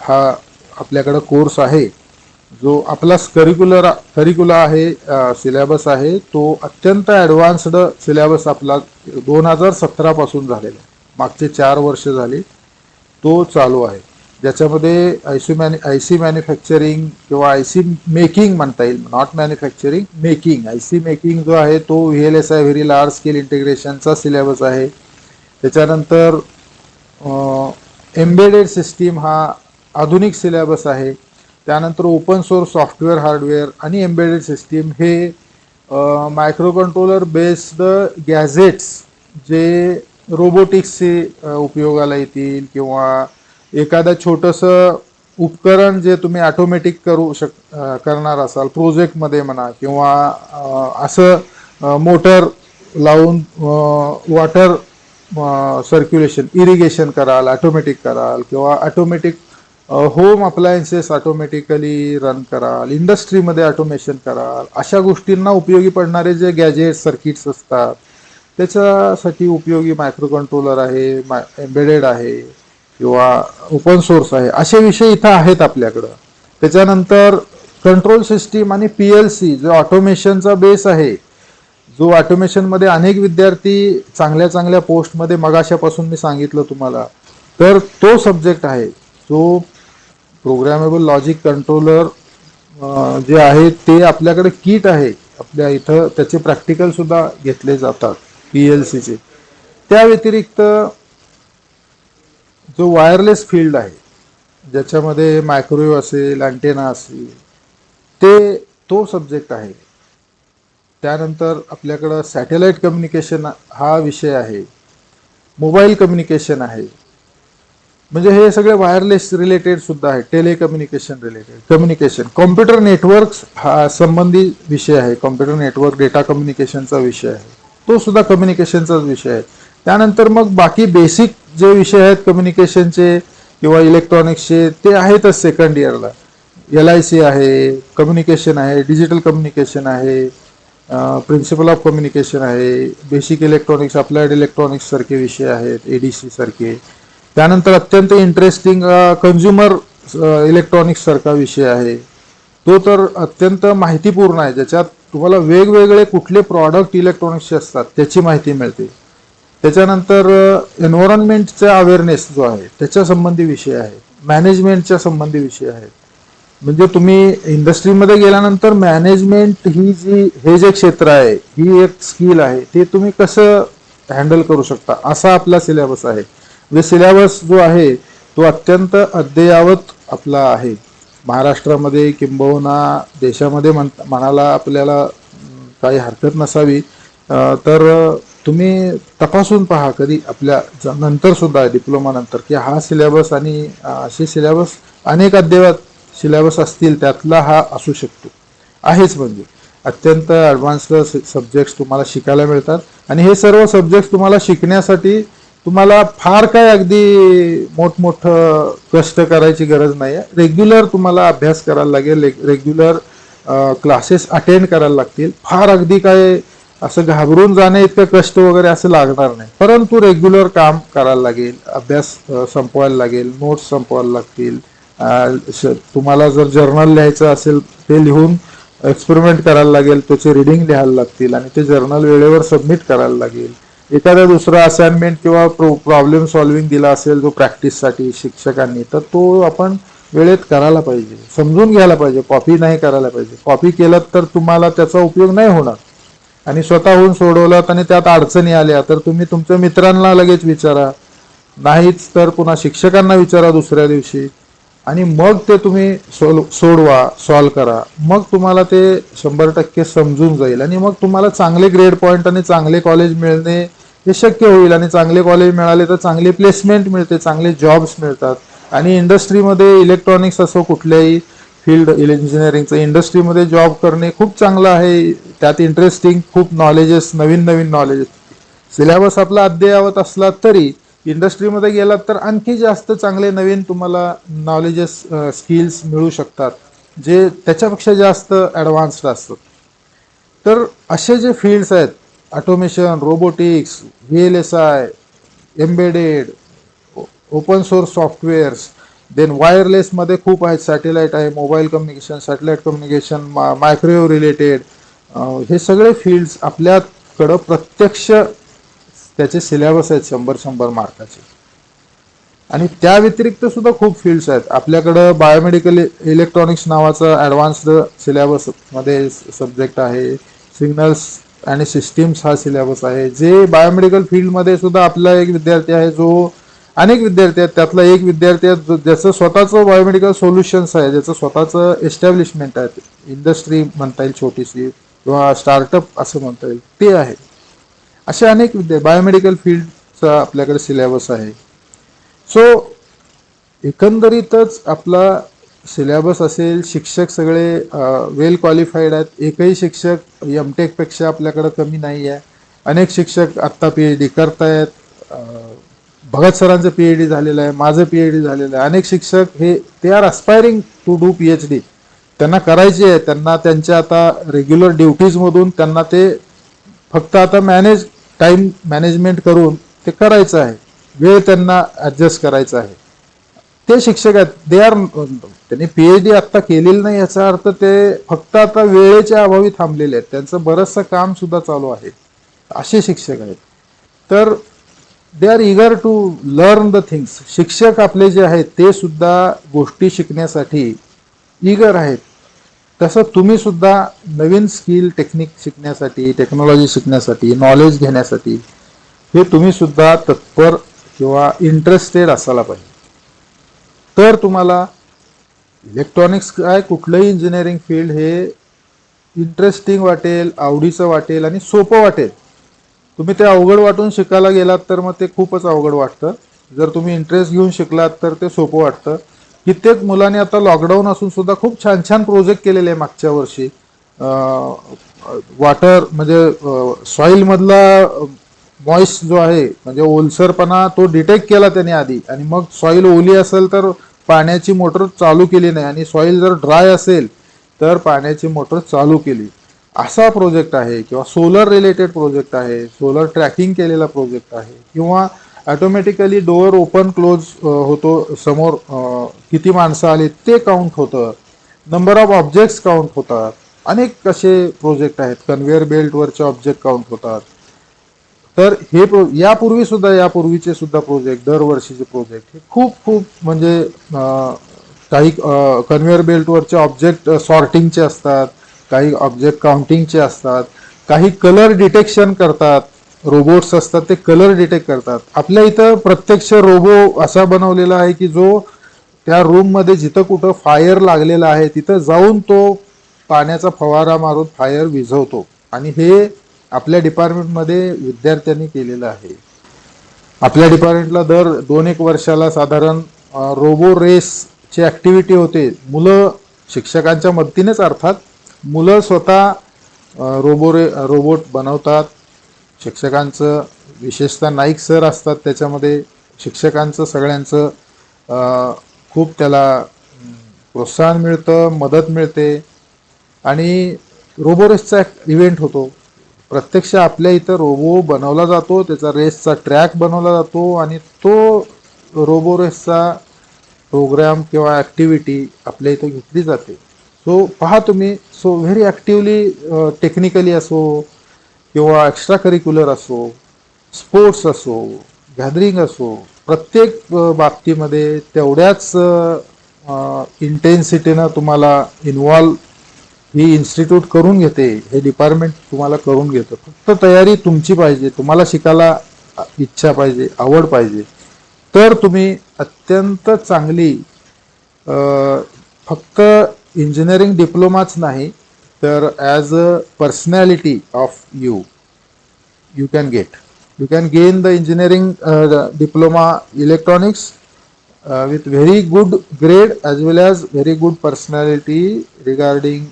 हा आपल्याकडं कोर्स आहे, जो आपला करिक्युला आहे, सिलेबस आहे, तो अत्यंत ॲडव्हान्स्ड सिलेबस आपला 2017 पासून झालेला आहे. मागचे 4 वर्ष झाली तो चालू आहे, ज्याच्यामध्ये IC मॅन्युफॅक्चरिंग किंवा IC मेकिंग म्हणता येईल, not manufacturing, making. IC making जो आहे तो VLSI व्हेरी लार्ज स्केल इंटिग्रेशनचा सिलेबस आहे. त्याच्यानंतर एम्बेडेड सिस्टीम हा आधुनिक सिलेबस आहे. त्यानंतर ओपन सोर्स सॉफ्टवेअर, हार्डवेअर आणि एम्बेडेड सिस्टीम हे मायक्रो कंट्रोलर बेस्ड गॅझेट्स जे रोबोटिक्सचे उपयोगाला येतील किंवा एखादं छोटंसं उपकरण जे तुम्ही ऑटोमॅटिक करणार असाल प्रोजेक्टमध्ये म्हणा, किंवा असं मोटर लावून वॉटर सर्क्युलेशन इरिगेशन कराल, ऑटोमॅटिक कराल किंवा automatic home appliances automatically run कराल, इंडस्ट्रीमध्ये ऑटोमेशन कराल, अशा गोष्टींना उपयोगी पडणारे जे गॅजेट सर्किट्स असतात त्याच्यासाठी उपयोगी मायक्रो कंट्रोलर आहे, एम्बेडेड आहे किंवा ओपन सोर्स आहे, असे विषय इथं आहेत आपल्याकडं. त्याच्यानंतर कंट्रोल सिस्टीम आणि PLC जो ऑटोमेशनचा बेस आहे, जो ऑटोमेशन मध्ये अनेक विद्यार्थी चांगल्या चांगल्या पोस्टमध्ये मगाशापासून मी सांगितलं तुम्हाला, तर तो सब्जेक्ट आहे जो प्रोग्रामेबल लॉजिक कंट्रोलर जे आहे ते आपल्याकडे किट आहे आपल्या इथं, त्याचे प्रॅक्टिकल सुद्धा घेतले जातात PLCचे. त्या व्यतिरिक्त जो वायरलेस फील्ड आहे ज्याच्यामध्ये मायक्रोवेव्ह असेल, अँटेना असेल, ते तो सब्जेक्ट आहे. त्यानंतर आपल्याकडं सॅटेलाइट कम्युनिकेशन हा विषय आहे, मोबाईल कम्युनिकेशन आहे, म्हणजे हे सगळे वायरलेस रिलेटेड सुद्धा आहे, telecommunication related communication, computer network हा संबंधी विषय आहे, कॉम्प्युटर नेटवर्क डेटा कम्युनिकेशनचा विषय आहे, तो सुद्धा कम्युनिकेशनचाच विषय आहे. त्यानंतर मग बाकी बेसिक जे विषय आहेत कम्युनिकेशनचे किंवा इलेक्ट्रॉनिक्सचे ते आहेतच सेकंड इयरला. LIC आहे, कम्युनिकेशन आहे, डिजिटल कम्युनिकेशन आहे, प्रिन्सिपल ऑफ कम्युनिकेशन आहे, बेसिक इलेक्ट्रॉनिक्स, अप्लाइड इलेक्ट्रॉनिक्स सारखे विषय आहेत, ADC सारखे. त्यानंतर अत्यंत इंटरेस्टिंग कंझ्युमर इलेक्ट्रॉनिक्स सारखा विषय आहे, तो तर अत्यंत माहितीपूर्ण आहे, ज्याच्यात तुम्हाला वेगवेगळे कुठले प्रॉडक्ट इलेक्ट्रॉनिक्सचे असतात त्याची माहिती मिळते. त्याच्यानंतर एन्व्हायरमेंटचा अवेअरनेस जो आहे त्याच्या संबंधी विषय आहे, मॅनेजमेंटच्या संबंधी विषय आहेत. म्हणजे तुम्ही इंडस्ट्रीमध्ये गेल्यानंतर मॅनेजमेंट हे जे क्षेत्र आहे, ही एक स्किल आहे, ते तुम्ही कसं हँडल करू शकता असा आपला सिलेबस आहे. म्हणजे सिलेबस जो आहे तो अत्यंत अद्ययावत आपला आहे. महाराष्ट्रामध्ये किंबहुना देशामध्ये म्हणायला आपल्याला काही हरकत नसावी. तर तुम्ही तपासून पहा कधी आपल्या नंतर सुद्धा डिप्लोमा नंतर की हा सिलेबस आणि असे सिलेबस अनेक अद्ययावत सिलेबस असतील त्यातला हा असू शकतो, आहेच. म्हणजे अत्यंत ॲडव्हान्स्ड सब्जेक्ट्स तुम्हाला शिकायला मिळतात आणि हे सर्व सब्जेक्ट्स तुम्हाला शिकण्यासाठी तुम्हाला फार काय अगदी मोठमोठं कष्ट करायची गरज नाही आहे. रेग्युलर तुम्हाला अभ्यास करायला लागेल, रेग्युलर क्लासेस अटेंड करायला लागतील. फार अगदी काय असं घाबरून जाणे इतकं कष्ट वगैरे असं लागणार नाही, परंतु रेग्युलर काम करायला लागेल, अभ्यास संपवायला लागेल, नोट्स संपवायला लागतील. तुम्हाला जर जर्नल लिहायचं असेल ते लिहून एक्सपेरिमेंट करायला लागेल, त्याचे रिडिंग लिहायला लागतील आणि ते जर्नल वेळेवर सबमिट करायला लागेल. एखादा दुसरा असाइनमेंट किंवा प्रॉब्लेम सॉल्व्हिंग दिला असेल जो प्रॅक्टिससाठी शिक्षकांनी, तर तो आपण वेळेत करायला पाहिजे, समजून घ्यायला पाहिजे, कॉपी नाही करायला पाहिजे. कॉपी केलं तर तुम्हाला त्याचा उपयोग नाही होणार. आणि स्वतःहून सोडवलात आणि त्यात अडचणी आल्या तर तुम्ही तुमच्या मित्रांना लगेच विचारा, नाहीच तर पुन्हा शिक्षकांना विचारा दुसऱ्या दिवशी, आणि मग ते तुम्ही सोडवा, सॉल्व करा. मग तुम्हाला ते 100% समजून जाईल आणि मग तुम्हाला चांगले ग्रेड पॉईंट आणि चांगले कॉलेज मिळणे हे शक्य होईल. आणि चांगले कॉलेज मिळाले तर चांगली प्लेसमेंट मिळते, चांगले जॉब्स मिळतात. आणि इंडस्ट्रीमध्ये इलेक्ट्रॉनिक्स असो कुठल्याही फील्ड इंजिनिअरिंगचं इंडस्ट्रीमध्ये जॉब करणे खूप चांगलं आहे. त्यात इंटरेस्टिंग खूप नॉलेजेस, नवीन नवीन नॉलेजेस. सिलेबस आपला अद्ययावत असला तरी इंडस्ट्रीमध्ये गेलात तर आणखी जास्त चांगले नवीन तुम्हाला नॉलेजेस, स्किल्स मिळू शकतात जे त्याच्यापेक्षा जास्त ॲडव्हान्स्ड असतात. तर असे जे फील्ड्स आहेत, automation, robotics, VLSI, embedded, open source softwares, then वायरलेसमध्ये खूप आहेत, सॅटेलाइट आहे, mobile communication, satellite communication, microwave related, हे सगळे फील्ड्स आपल्याकडं प्रत्यक्ष त्याचे सिलेबस आहेत 100 मार्काचे. आणि त्या व्यतिरिक्त सुद्धा खूप फील्ड्स आहेत आपल्याकडं. बायोमेडिकल इलेक्ट्रॉनिक्स नावाचा ॲडव्हान्स्ड सिलेबस मध्ये सब्जेक्ट आहे. सिग्नल्स आणि सिस्टीम्स हा सिलेबस आहे, जे बायोमेडिकल फील्डमध्ये सुद्धा आपला एक विद्यार्थी आहे, जो अनेक विद्यार्थी आहेत त्यातला एक विद्यार्थी आहे ज्याचं स्वतःचं बायोमेडिकल सोल्युशन्स आहे, ज्याचं स्वतःचं एस्टॅब्लिशमेंट आहे, इंडस्ट्री म्हणता येईल छोटीशी किंवा स्टार्टअप असं म्हणता येईल, ते आहे. असे अनेक बायोमेडिकल फील्डचा आपल्याकडे सिलेबस आहे. सो एकंदरीतच आपला सिलेबस असेल, शिक्षक सगळे वेल क्वालिफाईड आहेत, एकही शिक्षक MTech पेक्षा आपल्याकडे कमी नाही आहे. अनेक शिक्षक आत्ता PhD करतायत. भगत सरांचं PhD झालेलं आहे, माझं PhD झालेलं आहे. अनेक शिक्षक हे they are aspiring to do PhD. त्यांना करायची आहे, त्यांना त्यांच्या आता रेग्युलर ड्युटीजमधून त्यांना ते फक्त आता टाइम मॅनेजमेंट करून ते करायचं आहे. वेळ त्यांना ॲडजस्ट करायचा आहे. ते शिक्षक आहेत, दे आर त्यांनी PhD आत्ता केलेलं नाही याचा अर्थ ते फक्त आता वेळेच्या अभावी थांबलेले आहेत. त्यांचं बरंचसं काम सुद्धा चालू आहे. असे शिक्षक आहेत. तर they are eager to learn the things. शिक्षक आपले जे आहेत ते सुद्धा गोष्टी शिकण्यासाठी इगर आहेत. तसं तुम्ही सुद्धा नवीन स्किल टेक्निक शिकण्यासाठी, टेक्नॉलॉजी शिकण्यासाठी, नॉलेज घेण्यासाठी हे तुम्ही सुद्धा तत्पर किंवा इंटरेस्टेड असायला पाहिजे. तर तुम्हाला इलेक्ट्रॉनिक्स काय कुठलंही इंजिनिअरिंग फील्ड हे इंटरेस्टिंग वाटेल, आवडीचं वाटेल आणि सोपं वाटेल. तुम्ही ते अवघड वाटून शिकायला गेलात तर मग ते खूपच अवघड वाटतं. जर तुम्ही इंटरेस्ट घेऊन शिकलात तर ते सोपं वाटतं. कित्येक मुलांनी आता लॉकडाऊन असून सुद्धा खूप छान छान प्रोजेक्ट केलेले आहे मागच्या वर्षी. वॉटर म्हणजे सॉईल मधला मॉइस्ट जो आहे म्हणजे ओलसरपणा तो डिटेक्ट केला त्याने आधी, आणि मग सॉईल ओली असेल तर पाण्याची मोटर चालू केली नाही, आणि सॉईल जर ड्राय असेल तर पाण्याची मोटर चालू केली. असा प्रोजेक्ट आहे. किंवा सोलर रिलेटेड प्रोजेक्ट आहे, सोलर ट्रॅकिंग केलेला प्रोजेक्ट आहे. किंवा ऑटोमॅटिकली डोअर ओपन क्लोज होतो, समोर किती माणसं आली ते काउंट होतं, नंबर ऑफ ऑब्जेक्ट्स काउंट होतात. अनेक असे प्रोजेक्ट आहेत. कन्व्हेअर बेल्टवरचे ऑब्जेक्ट काउंट होतात. तर हे यापूर्वीचे सुद्धा प्रोजेक्ट, दरवर्षीचे प्रोजेक्ट हे खूप खूप म्हणजे काही कन्व्हेअर बेल्टवरचे ऑब्जेक्ट सॉर्टिंगचे असतात, काही ऑब्जेक्ट काउंटिंगचे असतात, काही कलर डिटेक्शन करतात. रोबोट्स असतात ते कलर डिटेक्ट करतात. आपल्या इथं प्रत्यक्ष रोबो असा बनवलेला आहे की जो त्या रूममध्ये जिथं कुठं फायर लागलेला आहे तिथं जाऊन तो पाण्याचा फवारा मारून फायर विझवतो. आणि हे आपल्या डिपार्टमेंटमध्ये विद्यार्थ्यांनी केलेलं आहे. आपल्या डिपार्टमेंटला दर 2-1 वर्षाला साधारण रोबो रेसची ॲक्टिव्हिटी होते. मुलं शिक्षकांच्या मदतीनेच अर्थात मुलं स्वतः रोबोट बनवतात. शिक्षकांचं विशेषतः नाईक सर असतात त्याच्यामध्ये. शिक्षकांचं सगळ्यांचं खूप त्याला प्रोत्साहन मिळतं, मदत मिळते. आणि रोबो रेसचा इव्हेंट होतो. प्रत्यक्ष आपल्या इथं रोबो बनवला जातो, त्याचा रेसचा ट्रॅक बनवला जातो, आणि तो रोबो रेसचा प्रोग्राम किंवा ॲक्टिव्हिटी आपल्या इथं घेतली जाते. सो पहा तुम्ही, सो व्हेरी ॲक्टिवली टेक्निकली असो किंवा एक्स्ट्रा करिक्युलर असो, स्पोर्ट्स असो, गॅदरिंग असो, प्रत्येक बाबतीमध्ये तेवढ्याच इंटेन्सिटीनं तुम्हाला इन्व्हॉल्व ही इन्स्टिट्यूट करून घेते, हे डिपार्टमेंट तुम्हाला करून घेतं. फक्त तयारी तुमची पाहिजे, तुम्हाला शिकायला इच्छा पाहिजे, आवड पाहिजे. तर तुम्ही अत्यंत चांगली फक्त इंजिनिअरिंग डिप्लोमाच नाही तर as a personality of you can gain the engineering diploma electronics with very good grade as well as very good personality regarding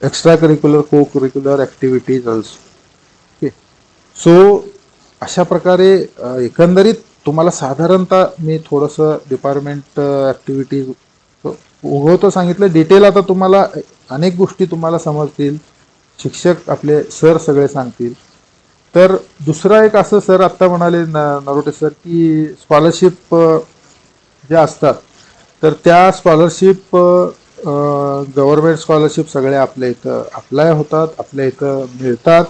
extracurricular co-curricular activities also. Okay. So अशा प्रकारे एकंदरीत तुम्हाला साधारणतः मी थोडंसं डिपार्टमेंट ॲक्टिव्हिटीज उगवतं सांगितलं. डिटेल आता तुम्हाला अनेक गोष्टी तुम्हाला समजतील, शिक्षक आपले सर सगळे सांगतील. तर दुसरा एक असं सर आत्ता म्हणाले नरोटे सर की स्कॉलरशिप ज्या असतात तर त्या स्कॉलरशिप गव्हर्नमेंट स्कॉलरशिप सगळ्या आपल्या इथं अप्लाय होतात, आपल्या इथं मिळतात.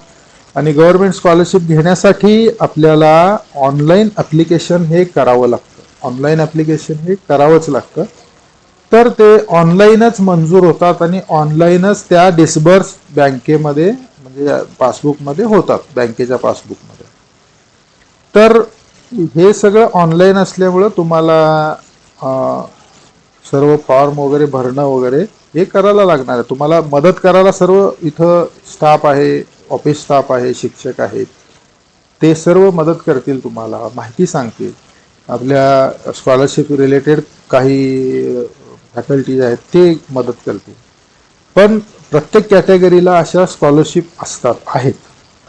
आणि गव्हर्नमेंट स्कॉलरशिप घेण्यासाठी आपल्याला ऑनलाईन ॲप्लिकेशन हे करावं लागतं. ऑनलाईन ॲप्लिकेशन हे करावंच लागतं. तर ते ऑनलाईनच मंजूर होतात आणि ऑनलाईनच त्या डिस्बर्स बँकेमध्ये म्हणजे पासबुकमध्ये होतात, बँकेच्या पासबुकमध्ये. तर हे सगळं ऑनलाईन असल्यामुळं तुम्हाला सर्व फॉर्म वगैरे भरणं वगैरे हे करायला लागणार आहे. तुम्हाला मदत करायला सर्व इथं स्टाफ आहे, ऑफिस स्टाफ आहे, शिक्षक आहेत, ते सर्व मदत करतील, तुम्हाला माहिती सांगतील. आपल्या स्कॉलरशिप रिलेटेड काही फॅकल्टीज आहेत ते मदत करतील. पण प्रत्येक कॅटेगरीला अशा स्कॉलरशिप आहेत.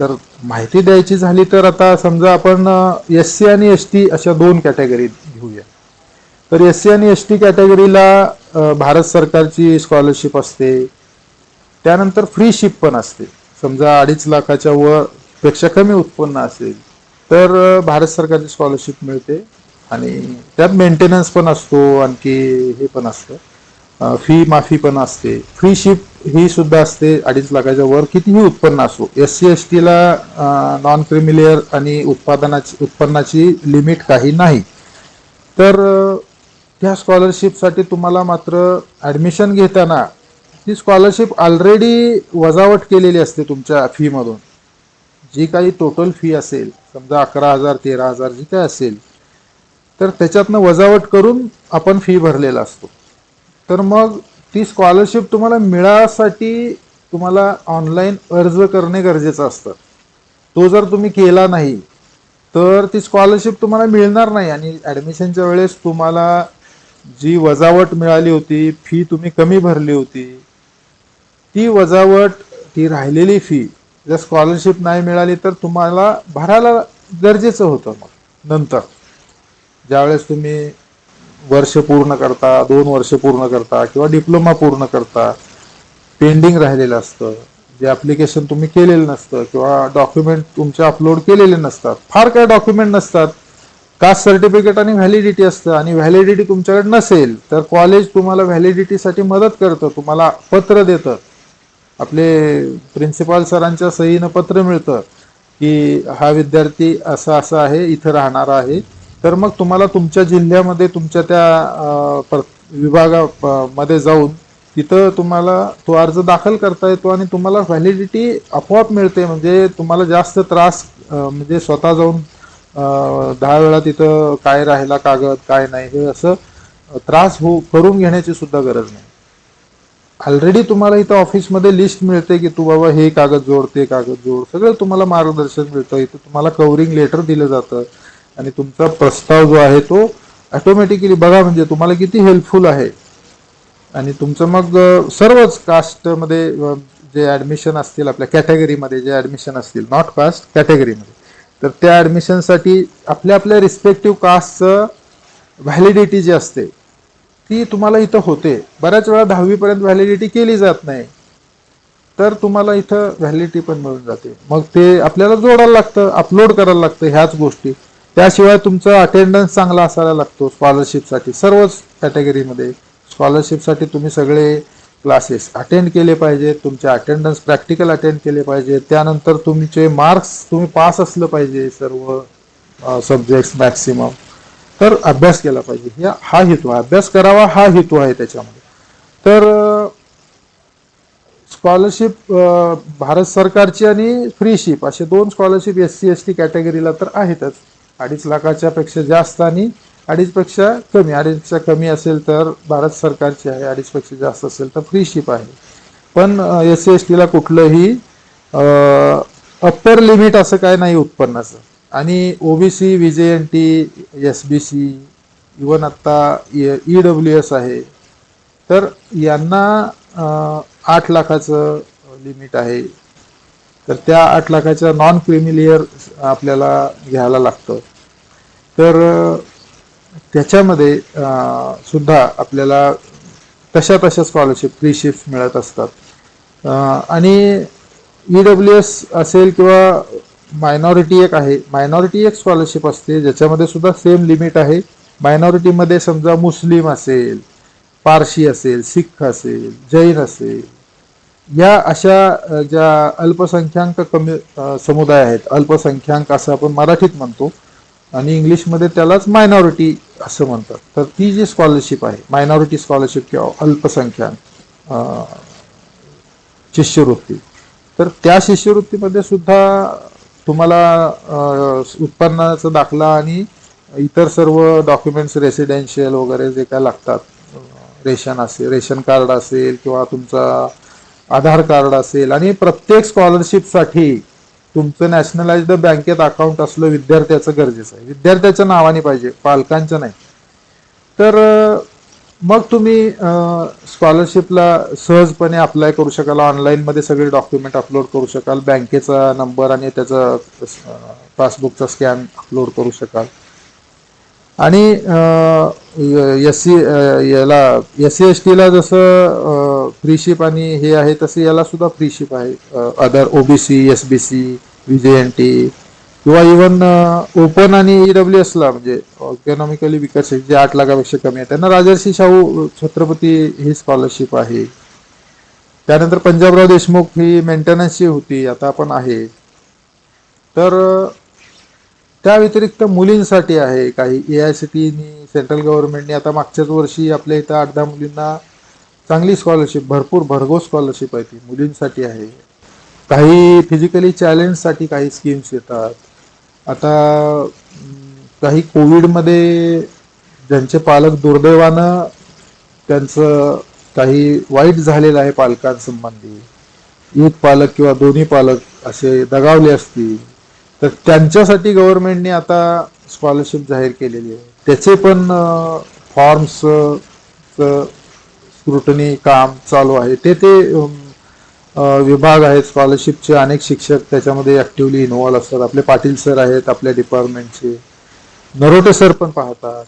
तर माहिती द्यायची झाली तर आता समजा आपण SC आणि ST अशा दोन कॅटेगरी घेऊया. तर SC आणि ST कॅटेगरीला भारत सरकारची स्कॉलरशिप असते. त्यानंतर फ्री शिप पण असते. समजा 2.5 लाखाच्या वर पेक्षा कमी उत्पन्न असेल तर भारत सरकारची स्कॉलरशिप मिळते आणि त्यात मेंटेनन्स पण असतो, आणखी हे पण असतं, फी माफी पण असते. फ्री शिप ही सुद्धा असते 2.5 लाखाच्या वर कितीही उत्पन्न असो. SC ST ला नॉन क्रिमिलियर आणि उत्पन्नाची लिमिट काही नाही. तर त्या स्कॉलरशिपसाठी तुम्हाला मात्र ॲडमिशन घेताना ती स्कॉलरशिप ऑलरेडी वजावट केलेली असते तुमच्या फीमधून. जी काही टोटल फी असेल, समजा 11,000 13,000 जी काय असेल, तर त्याच्यातनं वजावट करून आपण फी भरलेला असतो. तर मग ती स्कॉलरशिप तुम्हाला मिळासाठी तुम्हाला ऑनलाईन अर्ज करणे गरजेचं असतं. तो जर तुम्ही केला नाही तर ती स्कॉलरशिप तुम्हाला मिळणार नाही आणि ॲडमिशनच्या वेळेस तुम्हाला जी वजावट मिळाली होती, फी तुम्ही कमी भरली होती, ती वजावट, ती राहिलेली फी जर स्कॉलरशिप नाही मिळाली तर तुम्हाला भरायला गरजेचं होतं. मग नंतर ज्यावेळेस तुम्ही वर्ष पूर्ण करता, 2 वर्ष पूर्ण करता किंवा डिप्लोमा पूर्ण करता, पेंडिंग राहिलेलं असतं, जे ॲप्लिकेशन तुम्ही केलेलं नसतं किंवा डॉक्युमेंट तुमचे अपलोड केलेले नसतात, फार काय डॉक्युमेंट नसतात, कास्ट सर्टिफिकेट आणि व्हॅलिडिटी असतं, आणि व्हॅलिडिटी तुमच्याकडे नसेल तर कॉलेज तुम्हाला व्हॅलिडिटीसाठी मदत करतं, तुम्हाला पत्र देतं. आपले प्रिन्सिपाल सरांच्या सहीनं पत्र मिळतं की हा विद्यार्थी असा असा आहे, इथं राहणार आहे. तर मग तुम्हाला तुमच्या जिल्ह्यामध्ये तुमच्या त्या विभागामध्ये जाऊन तिथं तुम्हाला तो अर्ज दाखल करता येतो आणि तुम्हाला व्हॅलिडिटी आपोआप मिळते. म्हणजे तुम्हाला जास्त त्रास, म्हणजे स्वतः जाऊन 10 वेळा तिथं काय राहिला कागद काय नाही हे असं त्रास करून घेण्याची सुद्धा गरज नाही. ऑलरेडी तुम्हाला इथं ऑफिसमध्ये लिस्ट मिळते की तू बाबा हे कागद जोड, ते कागद जोड, सगळं तुम्हाला मार्गदर्शन मिळतं. इथं तुम्हाला कव्हरिंग लेटर दिलं जातं आणि तुमचा प्रस्ताव जो आहे तो ऑटोमॅटिकली, बघा म्हणजे तुम्हाला किती हेल्पफुल आहे. आणि तुमचं मग सर्वच कास्टमध्ये जे ॲडमिशन असतील, आपल्या कॅटेगरीमध्ये जे ॲडमिशन असतील, नॉट कास्ट कॅटेगरीमध्ये, तर त्या ॲडमिशनसाठी आपल्या आपल्या रिस्पेक्टिव्ह कास्टचं व्हॅलिडिटी जी असते ती तुम्हाला इथं होते. बऱ्याच वेळा 10वी पर्यंत व्हॅलिडिटी केली जात नाही, तर तुम्हाला इथं व्हॅलिडिटी पण मिळून जाते. मग ते आपल्याला जोडायला लागतं, अपलोड करायला लागतं ह्याच गोष्टी. त्याशिवाय तुमचा अटेंडन्स चांगला असायला लागतो स्कॉलरशिपसाठी. सर्वच कॅटेगरीमध्ये स्कॉलरशिपसाठी तुम्ही सगळे क्लासेस अटेंड केले पाहिजे, तुमचे अटेंडन्स प्रॅक्टिकल अटेंड केले पाहिजे. त्यानंतर तुमचे मार्क्स, तुम्ही पास असलं पाहिजे सर्व सब्जेक्ट्स मॅक्सिमम. तर अभ्यास केला पाहिजे, हा हेतू आहे, अभ्यास करावा हा हेतू आहे त्याच्यामध्ये. तर स्कॉलरशिप भारत सरकारची आणि फ्री शिप असे दोन स्कॉलरशिप SC ST कॅटेगरीला तर आहेतच. 2.5 लाखाच्या पेक्षा जास्त आणि 2.5 पेक्षा कमी. 2.5 पेक्षा कमी असेल तर भारत सरकारची आहे, 2.5 पेक्षा जास्त असेल तर फ्री शिप आहे. पण SC ST ला कुठलंही अप्पर लिमिट असं काय नाही उत्पन्नाचं. आणि OBC, VJNT, SBC, इवन आता EWS आहे, तर यांना 8 लाखाचं लिमिट आहे. तर त्या 8 लाखाच्या नॉन क्रिमिलियर आपल्याला घ्यायला लागतं. तर त्याच्यामध्ये सुद्धा आपल्याला तशा स्कॉलरशिप फ्री शिप्स मिळत असतात. आणि EWS असेल किंवा मायनॉरिटी एक आहे, मायनॉरिटी एक स्कॉलरशिप असते ज्याच्यामध्ये सुद्धा सेम लिमिट आहे. मायनॉरिटीमध्ये समजा मुस्लिम असेल, पारशी असेल, सिख असेल, जैन असेल, या अशा ज्या अल्पसंख्याक कमी समुदाय आहेत, अल्पसंख्याक असं आपण मराठीत म्हणतो आणि इंग्लिशमध्ये त्यालाच मायनॉरिटी असं म्हणतात. तर ती जी स्कॉलरशिप आहे मायनॉरिटी स्कॉलरशिप किंवा अल्पसंख्याक शिष्यवृत्ती, तर त्या शिष्यवृत्तीमध्ये सुद्धा तुम्हाला उत्पन्नाचा दाखला आणि इतर सर्व डॉक्युमेंट्स, रेसिडेन्शियल वगैरे जे काय लागतात, रेशन असेल, रेशन कार्ड असेल किंवा तुमचा आधार कार्ड असेल, आणि प्रत्येक स्कॉलरशिपसाठी तुमचं नॅशनलाइज्ड बँकेत अकाउंट असलं विद्यार्थ्याचं गरजेचं आहे. विद्यार्थ्याच्या नावाने पाहिजे, पालकांचं नाही. तर मग तुम्ही स्कॉलरशिपला सहजपणे अप्लाय करू शकाल. ऑनलाईनमध्ये सगळे डॉक्युमेंट अपलोड करू शकाल. बँकेचा नंबर आणि त्याचा पासबुकचा स्कॅन अपलोड करू शकाल. आणि एस सी याला एस सी एस टीला जसं फ्रीशिप आणि हे आहे तसं याला सुद्धा फ्रीशिप आहे. Other OBC, S B C, VJNT किंवा इवन ओपन आणि ईडब्ल्यूएसला म्हणजे इकॉनॉमिकली विकसित जे 8 लाखापेक्षा कमी आहे त्यांना राजर्षी शाहू छत्रपती ही स्कॉलरशिप आहे. त्यानंतर पंजाबराव देशमुख ही मेंटेनन्सची होती, आता पण आहे. तर त्या व्यतिरिक्त मुलींसाठी आहे काही AICTE सेंट्रल गव्हर्नमेंटने आता मागच्याच वर्षी आपल्या इथं 8-10 मुलींना चांगली स्कॉलरशिप, भरपूर भरघोस स्कॉलरशिप आहे ती मुलींसाठी आहे. काही फिजिकली चॅलेंजसाठी काही स्कीम्स येतात. आता काही कोविडमध्ये ज्यांचे पालक दुर्दैवानं त्यांचं काही वाईट झालेलं आहे पालकांसंबंधी, एक पालक किंवा दोन्ही पालक असे दगावले असतील तर त्यांच्यासाठी गव्हर्नमेंटने आता स्कॉलरशिप जाहीर केलेली आहे. त्याचे पण फॉर्म्स स्क्रुटनी काम चालू आहे. ते विभाग आहेत स्कॉलरशिपचे, अनेक शिक्षक त्याच्यामध्ये ऍक्टिव्हली इन्व्हॉल्व असतात. आपले पाटील सर आहेत आपल्या डिपार्टमेंटचे, नरोटे सर पण पाहतात.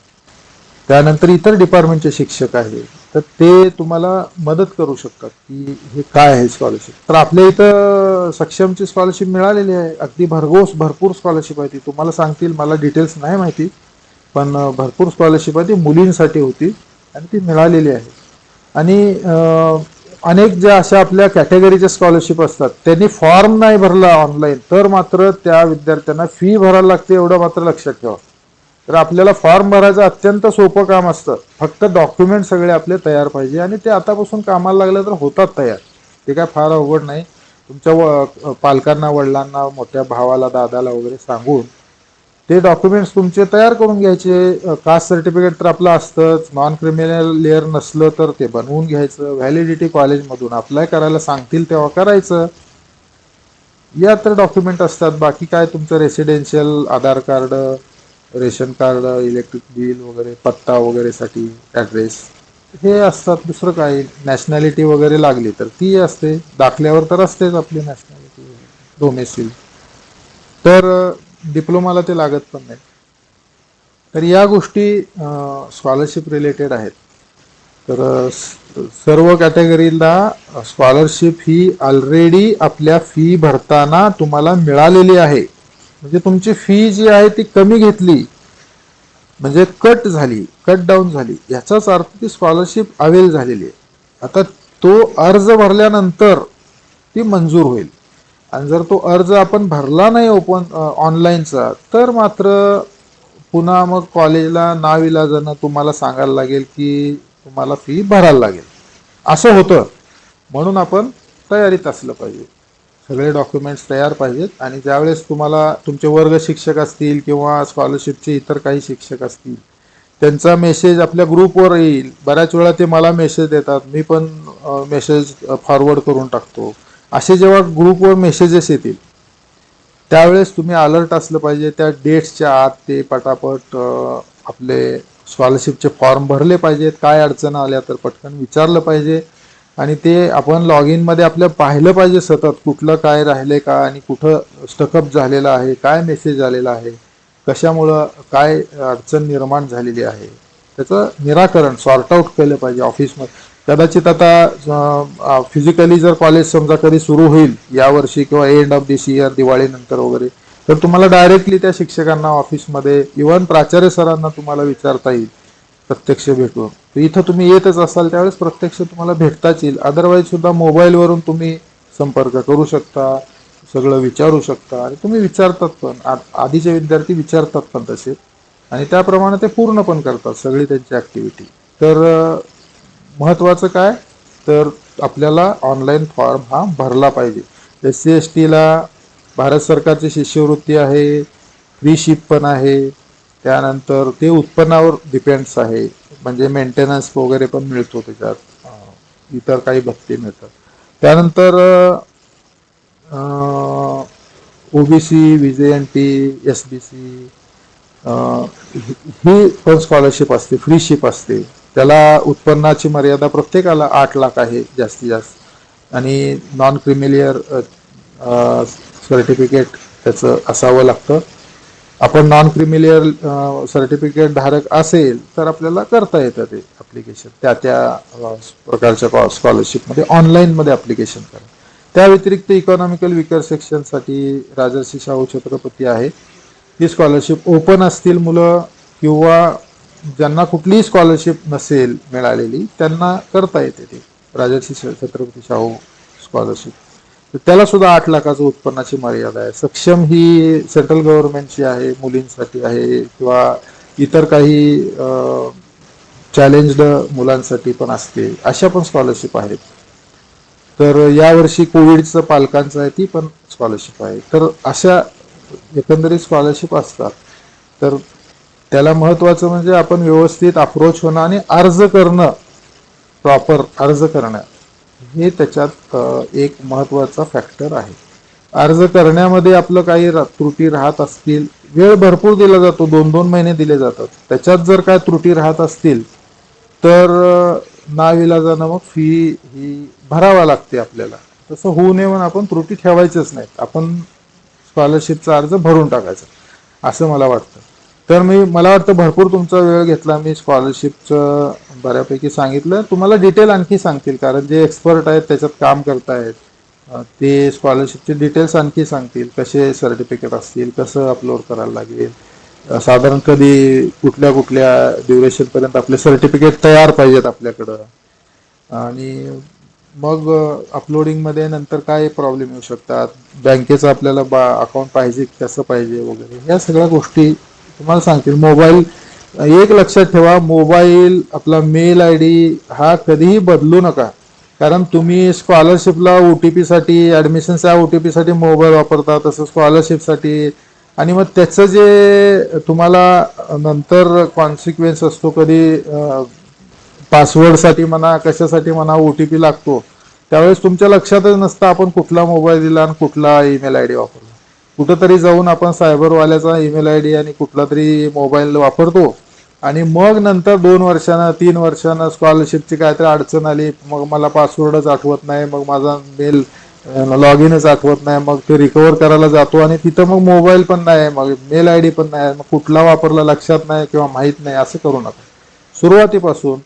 त्यानंतर इतर डिपार्टमेंटचे शिक्षक आहेत, तर ते तुम्हाला मदत करू शकतात की हे काय आहे स्कॉलरशिप. तर आपल्या इथं सक्षमची स्कॉलरशिप मिळालेली आहे, अगदी भरपूर स्कॉलरशिप आहे ती. तुम्हाला सांगतील, मला डिटेल्स नाही माहिती, पण भरपूर स्कॉलरशिप आहे ती मुलींसाठी होती आणि ती मिळालेली आहे. आणि अनेक ज्या अशा आपल्या कॅटेगरीच्या स्कॉलरशिप असतात त्यांनी फॉर्म नाही भरला ऑनलाईन तर मात्र त्या विद्यार्थ्यांना फी भरायला लागते, एवढं मात्र लक्षात ठेवा. तर आपल्याला फॉर्म भरायचं अत्यंत सोपं काम असतं, फक्त डॉक्युमेंट सगळे आपले तयार पाहिजे आणि ते आतापासून कामाला लागले तर होतात तयार. ते काय फार अवघड नाही. तुमच्या पालकांना, वडिलांना, मोठ्या भावाला, दादाला वगैरे सांगून ते डॉक्युमेंट्स तुमचे तयार करून घ्यायचे. कास्ट सर्टिफिकेट तर आपलं असतंच, नॉन क्रिमिनल लेअर नसलं तर ते बनवून घ्यायचं. व्हॅलिडिटी कॉलेजमधून अप्लाय करायला सांगतील तेव्हा करायचं. या तर डॉक्युमेंट असतात. बाकी काय तुमचं residential, Aadhaar card, ration card, electric bill वगैरे, पत्ता वगैरेसाठी ॲड्रेस हे असतात. दुसरं काही नॅशनॅलिटी वगैरे लागली तर ती असते. दाखल्यावर तर असतेच आपली नॅशनॅलिटी, डोमेसिल. तर डिप्लोमाला ते लागत पण नाही. तर या गोष्टी स्कॉलरशिप रिलेटेड आहेत. तर सर्व कॅटेगरीला स्कॉलरशिप ही ऑलरेडी आपल्या फी भरताना तुम्हाला मिळालेली आहे. म्हणजे तुमची फी जी आहे ती कमी घेतली म्हणजे कट डाऊन झाली, याचाच अर्थ ती स्कॉलरशिप अवेल झालेली आहे. आता तो अर्ज भरल्यानंतर ती मंजूर होईल. आणि जर तो अर्ज आपण भरला नाही ऑनलाईनचा तर मात्र पुन्हा मग कॉलेजला नाविलाजानं तुम्हाला सांगायला लागेल की तुम्हाला फी भरायला लागेल, असं होतं. म्हणून आपण तयारीत असलं पाहिजे, सगळे डॉक्युमेंट्स तयार पाहिजेत. आणि ज्यावेळेस तुम्हाला तुमचे वर्ग शिक्षक असतील किंवा स्कॉलरशिपचे इतर काही शिक्षक असतील त्यांचा मेसेज आपल्या ग्रुपवर येईल. बऱ्याच वेळा ते मला मेसेज देतात, मी पण मेसेज फॉरवर्ड करून टाकतो. असे जेव्हा ग्रुपवर मेसेजेस येतील त्यावेळेस तुम्ही अलर्ट असलं पाहिजे. त्या डेट्सच्या आत ते पटापट आपले स्कॉलरशिपचे फॉर्म भरले पाहिजेत. काय अडचण आल्या तर पटकन विचारलं पाहिजे. आणि ते आपण लॉग इनमध्ये आपल्या पाहिलं पाहिजे सतत, कुठलं काय राहिले का आणि कुठं स्टकअप झालेलं आहे, काय मेसेज आलेला आहे, कशामुळं काय अडचण निर्माण झालेली आहे, त्याचं निराकरण सॉर्ट आऊट केलं पाहिजे ऑफिसमध्ये. कदाचित आता फिजिकली जर कॉलेज समजा कधी सुरू होईल यावर्षी किंवा एंड ऑफ दिस इयर, दिवाळीनंतर वगैरे, तर तुम्हाला डायरेक्टली त्या शिक्षकांना ऑफिसमध्ये, इव्हन प्राचार्य सरांना तुम्हाला विचारता येईल प्रत्यक्ष भेटून. तर इथं तुम्ही येतच असाल त्यावेळेस प्रत्यक्ष तुम्हाला भेटताच येईल. अदरवाईज सुद्धा मोबाईलवरून तुम्ही संपर्क करू शकता, सगळं विचारू शकता. आणि तुम्ही विचारतात पण, आधीचे विद्यार्थी विचारतात पण तसे, आणि त्याप्रमाणे ते पूर्ण पण करतात सगळी त्यांची ॲक्टिव्हिटी. तर महत्त्वाचं काय, तर आपल्याला ऑनलाईन फॉर्म हा भरला पाहिजे. SC STला भारत सरकारची शिष्यवृत्ती आहे, फ्री शिप पण आहे. त्यानंतर ते उत्पन्नावर डिपेंड्स आहे, म्हणजे मेंटेनन्स वगैरे पण मिळतो त्याच्यात, इतर काही भत्ते मिळतात. त्यानंतर OBC, VJNT, SBC ही पण स्कॉलरशिप असते, फ्री शिप असते. त्याला उत्पन्नाची मर्यादा प्रत्येकाला 8 लाख आहे जास्तीत जास्त, आणि नॉन क्रिमिलियर सर्टिफिकेट त्याचं असावं लागतं. आपण नॉन क्रिमिलियर सर्टिफिकेट धारक असेल तर आपल्याला करता येतं ते ॲप्लिकेशन त्या प्रकारच्या स्कॉलरशिपमध्ये ऑनलाईनमध्ये ॲप्लिकेशन करा. त्या व्यतिरिक्त इकॉनॉमिकल विकर सेक्शनसाठी राजर्षी शाहू छत्रपती आहे. ही स्कॉलरशिप ओपन असतील मुलं किंवा ज्यांना कुठलीही स्कॉलरशिप नसेल मिळालेली त्यांना करता येते ते राजर्षी छत्रपती शाहू स्कॉलरशिप. तर त्याला सुद्धा 8 लाखाचं उत्पन्नाची मर्यादा आहे. सक्षम ही सेंट्रल गव्हर्नमेंटची आहे, मुलींसाठी आहे किंवा इतर काही चॅलेंज्ड मुलांसाठी पण असते, अशा पण स्कॉलरशिप आहेत. तर यावर्षी कोविडचं पालकांचं आहे ती पण स्कॉलरशिप आहे. तर अशा एकंदरीत स्कॉलरशिप असतात. तर त्याला महत्त्वाचं म्हणजे आपण व्यवस्थित अप्रोच होणं आणि अर्ज करणं, प्रॉपर अर्ज करणं, हे त्याच्यात एक महत्त्वाचा फॅक्टर आहे. अर्ज करण्यामध्ये आपलं काही त्रुटी राहत असतील, वेळ भरपूर दिला जातो, 2-2 महिने दिले जातात. त्याच्यात जर काय त्रुटी राहत असतील तर नाविलाजानं मग फी ही भरावा लागते आपल्याला. तसं होऊ नये म्हणून आपण त्रुटी ठेवायचंच नाहीत, आपण स्कॉलरशिपचा अर्ज भरून टाकायचा असं मला वाटतं. तर मला वाटतं भरपूर तुमचा वेळ घेतला, मी स्कॉलरशिपचं बऱ्यापैकी सांगितलं. तुम्हाला डिटेल आणखी सांगतील, कारण जे एक्सपर्ट आहेत त्याच्यात काम करतायत ते स्कॉलरशिपचे डिटेल्स आणखी सांगतील. कसे सर्टिफिकेट असतील, कसं अपलोड करायला लागेल, साधारण कधी कुठल्या कुठल्या ड्युरेशनपर्यंत आपले सर्टिफिकेट तयार पाहिजेत आपल्याकडं, आणि मग अपलोडिंगमध्ये नंतर काय प्रॉब्लेम येऊ शकतात, बँकेचं आपल्याला अकाउंट पाहिजे कसं पाहिजे वगैरे, या सगळ्या गोष्टी तुम्हाला सांगतील. मोबाईल एक लक्षात ठेवा, मोबाईल आपला मेल आय डी हा कधीही बदलू नका. कारण तुम्ही स्कॉलरशिपला OTP साठी, ॲडमिशनच्या OTP साठी मोबाईल वापरता, तसं स्कॉलरशिपसाठी, आणि मग त्याचं जे तुम्हाला नंतर कॉन्सिक्वेन्स असतो, कधी पासवर्डसाठी म्हणा कशासाठी म्हणा OTP लागतो, त्यावेळेस तुमच्या लक्षातच नसतं आपण कुठला मोबाईल दिला आणि कुठला ईमेल आय डी वापरला. कुठंतरी जाऊन आपण सायबरवाल्याचा ईमेल आय डी आणि कुठला तरी मोबाईल वापरतो, आणि मग नंतर 2 वर्षानं 3 वर्षानं स्कॉलरशिपची काहीतरी अडचण आली, मग मला पासवर्डच आठवत नाही, मग माझा मेल लॉग इनच आठवत नाही, मग ते रिकवर करायला जातो आणि तिथं मग मोबाईल पण नाही, मग मेल आय डी पण नाही, मग कुठला वापरला लक्षात नाही किंवा माहीत नाही. असं करू नका. सुरुवातीपासून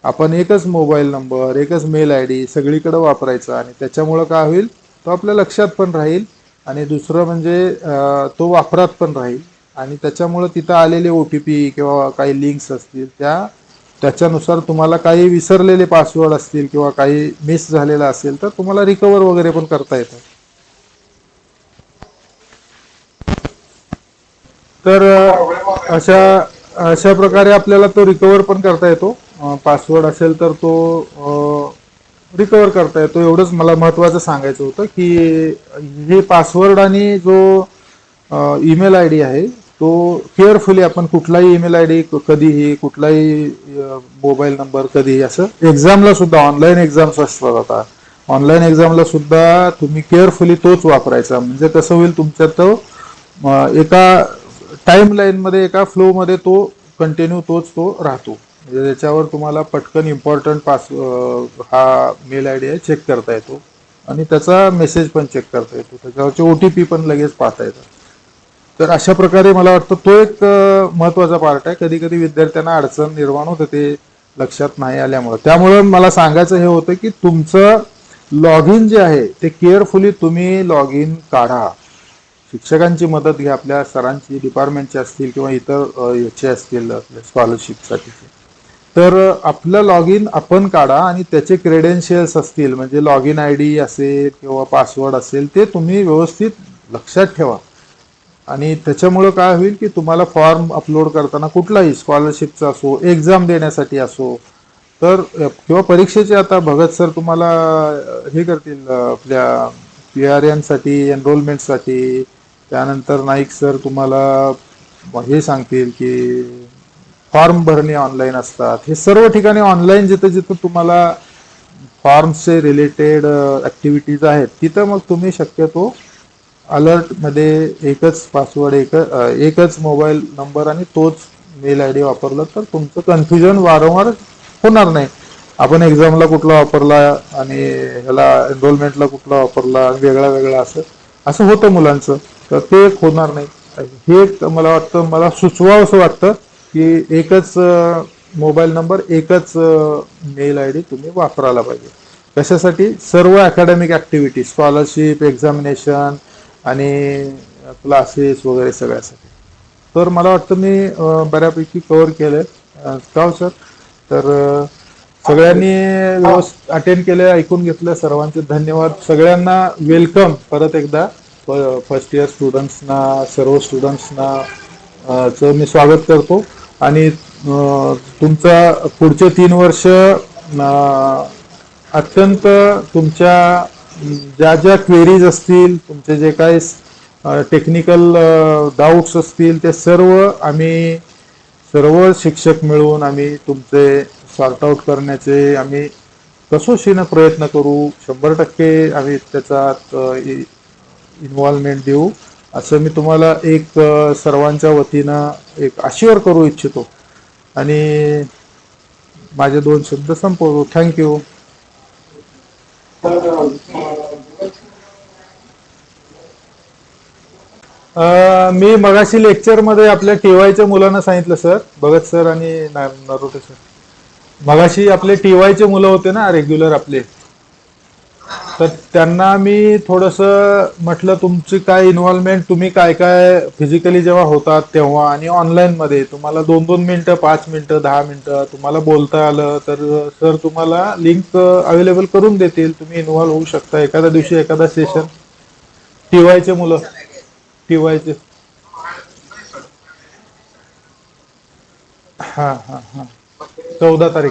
आपण एकच मोबाईल नंबर, एकच मेल आय डी सगळीकडे वापरायचा, आणि त्याच्यामुळं काय होईल, तो आपल्या लक्षात पण राहील, आणि दुसरं म्हणजे तो वापरात पण राहील, आणि त्याच्यामुळं तिथं आलेले OTP किंवा काही लिंक्स असतील त्याच्यानुसार तुम्हाला काही विसरलेले पासवर्ड असतील किंवा काही मिस झालेला असेल तर तुम्हाला रिकवर वगैरे पण करता येतं. तर अशा प्रकारे आपल्याला तो रिकवर पण करता येतो. पासवर्ड असेल तर तो रिकवर करता येतो. एवढंच मला महत्त्वाचं सांगायचं होतं की हे पासवर्ड आणि जो ईमेल आय डी आहे तो केअरफुली आपण कुठलाही ईमेल आय डी कधीही, कुठलाही मोबाईल नंबर कधीही, असं एक्झामला सुद्धा ऑनलाईन एक्झाम्स असतात आता, ऑनलाईन एक्झामला सुद्धा तुम्ही केअरफुली तोच वापरायचा. म्हणजे कसं होईल, तुमच्या तो एका टाइम लाईनमध्ये, एका फ्लोमध्ये तो कंटिन्यू तो राहतो. म्हणजे त्याच्यावर तुम्हाला पटकन इम्पॉर्टंट हा मेल आय डी आहे चेक करता येतो, आणि त्याचा मेसेज पण चेक करता येतो, त्याच्यावरचे OTP पण लगेच पाहता येतात. तर अशा प्रकारे मला वाटतं तो एक महत्त्वाचा पार्ट आहे. कधी कधी विद्यार्थ्यांना अडचण निर्माण होते ते लक्षात नाही आल्यामुळं. त्यामुळं मला सांगायचं हे होतं की तुमचं लॉग इन जे आहे ते केअरफुली तुम्ही लॉग इन काढा. शिक्षकांची मदत घ्या, आपल्या सरांची, डिपार्टमेंटचे असतील किंवा इतर याचे असतील आपल्या स्कॉलरशिपसाठीचे. तर आपलं लॉग इन आपण काढा, आणि त्याचे क्रेडेन्शियल्स असतील, म्हणजे लॉग इन ID असेल किंवा पासवर्ड असेल, ते तुम्ही व्यवस्थित लक्षात ठेवा. आणि त्याच्यामुळं काय होईल की तुम्हाला फॉर्म अपलोड करताना, कुठलाही स्कॉलरशिपचा असो, एक्झाम देण्यासाठी असो, तर किंवा परीक्षेचे, आता भगत सर तुम्हाला हे करतील आपल्या PRN साठी, एनरोलमेंटसाठी, त्यानंतर नाईक सर तुम्हाला हे सांगतील की फॉर्म भरणे ऑनलाईन असतात. हे सर्व ठिकाणी ऑनलाईन जिथं जिथं तुम्हाला फॉर्मचे रिलेटेड ॲक्टिव्हिटीज आहेत तिथं मग तुम्ही शक्यतो अलर्टमध्ये एकच पासवर्ड, एकच मोबाईल नंबर आणि तोच मेल आय डी वापरलं तर तुमचं कन्फ्युजन वारंवार होणार नाही. आपण एक्झामला कुठला वापरला आणि ह्याला एनरोलमेंटला कुठला वापरला, वेगळा वेगळा असं असं होतं मुलांचं. तर ते एक होणार नाही. हे एक मला वाटतं, मला सुचवावं असं वाटतं की एकच मोबाईल नंबर, एकच मेल आय डी तुम्ही वापरायला पाहिजे. कशासाठी? सर्व अकॅडमिक ऍक्टिव्हिटी, स्कॉलरशिप, एक्झामिनेशन आणि क्लासेस वगैरे सगळ्यासाठी. तर मला वाटतं मी बऱ्यापैकी कव्हर केलंय. का हो सर? तर सगळ्यांनी व्यवस्थित अटेंड केले, ऐकून घेतलं. सर्वांचे धन्यवाद. सगळ्यांना वेलकम परत एकदा. फर्स्ट इयर स्टुडंट्सना, सर्व स्टुडंट्सना चं मी स्वागत करतो. आणि तुमचा पुढचे 3 वर्ष अत्यंत तुमच्या ज्या ज्या क्वेरीज असतील, तुमचे जे काही टेक्निकल डाऊट्स असतील, ते सर्व शिक्षक मिळून आम्ही तुमचे सॉर्ट आउट करण्याचे आम्ही कसोशीनं प्रयत्न करू. 100% आम्ही त्याच्यात इन्व्हॉल्वमेंट देऊ, असं मी तुम्हाला एक सर्वांच्या वतीनं एक अश्युअर करू इच्छितो. आणि माझे 2 शब्द संपवतो. थँक्यू. मी मगाशी लेक्चरमध्ये आपल्या टीवायच्या मुलांना सांगितलं सर, भगत सर आणि नरोटे सर. मगाशी आपले टीवायचे मुलं होते ना रेग्युलर आपले, तर त्यांना मी थोडंसं म्हटलं तुमची काय इन्व्हॉल्वमेंट, तुम्ही काय काय फिजिकली जेव्हा होतात तेव्हा आणि ऑनलाईन मध्ये तुम्हाला 2-2 मिनिटं, 5 मिनिटं, 10 मिनिटं तुम्हाला बोलता आलं तर सर तुम्हाला लिंक अवेलेबल करून देतील. तुम्ही इन्व्हॉल्व होऊ शकता एखाद्या दिवशी, एखादा सेशन. टीवायचे मुलं, टीवायचे. हा हा हा 14 तारीख.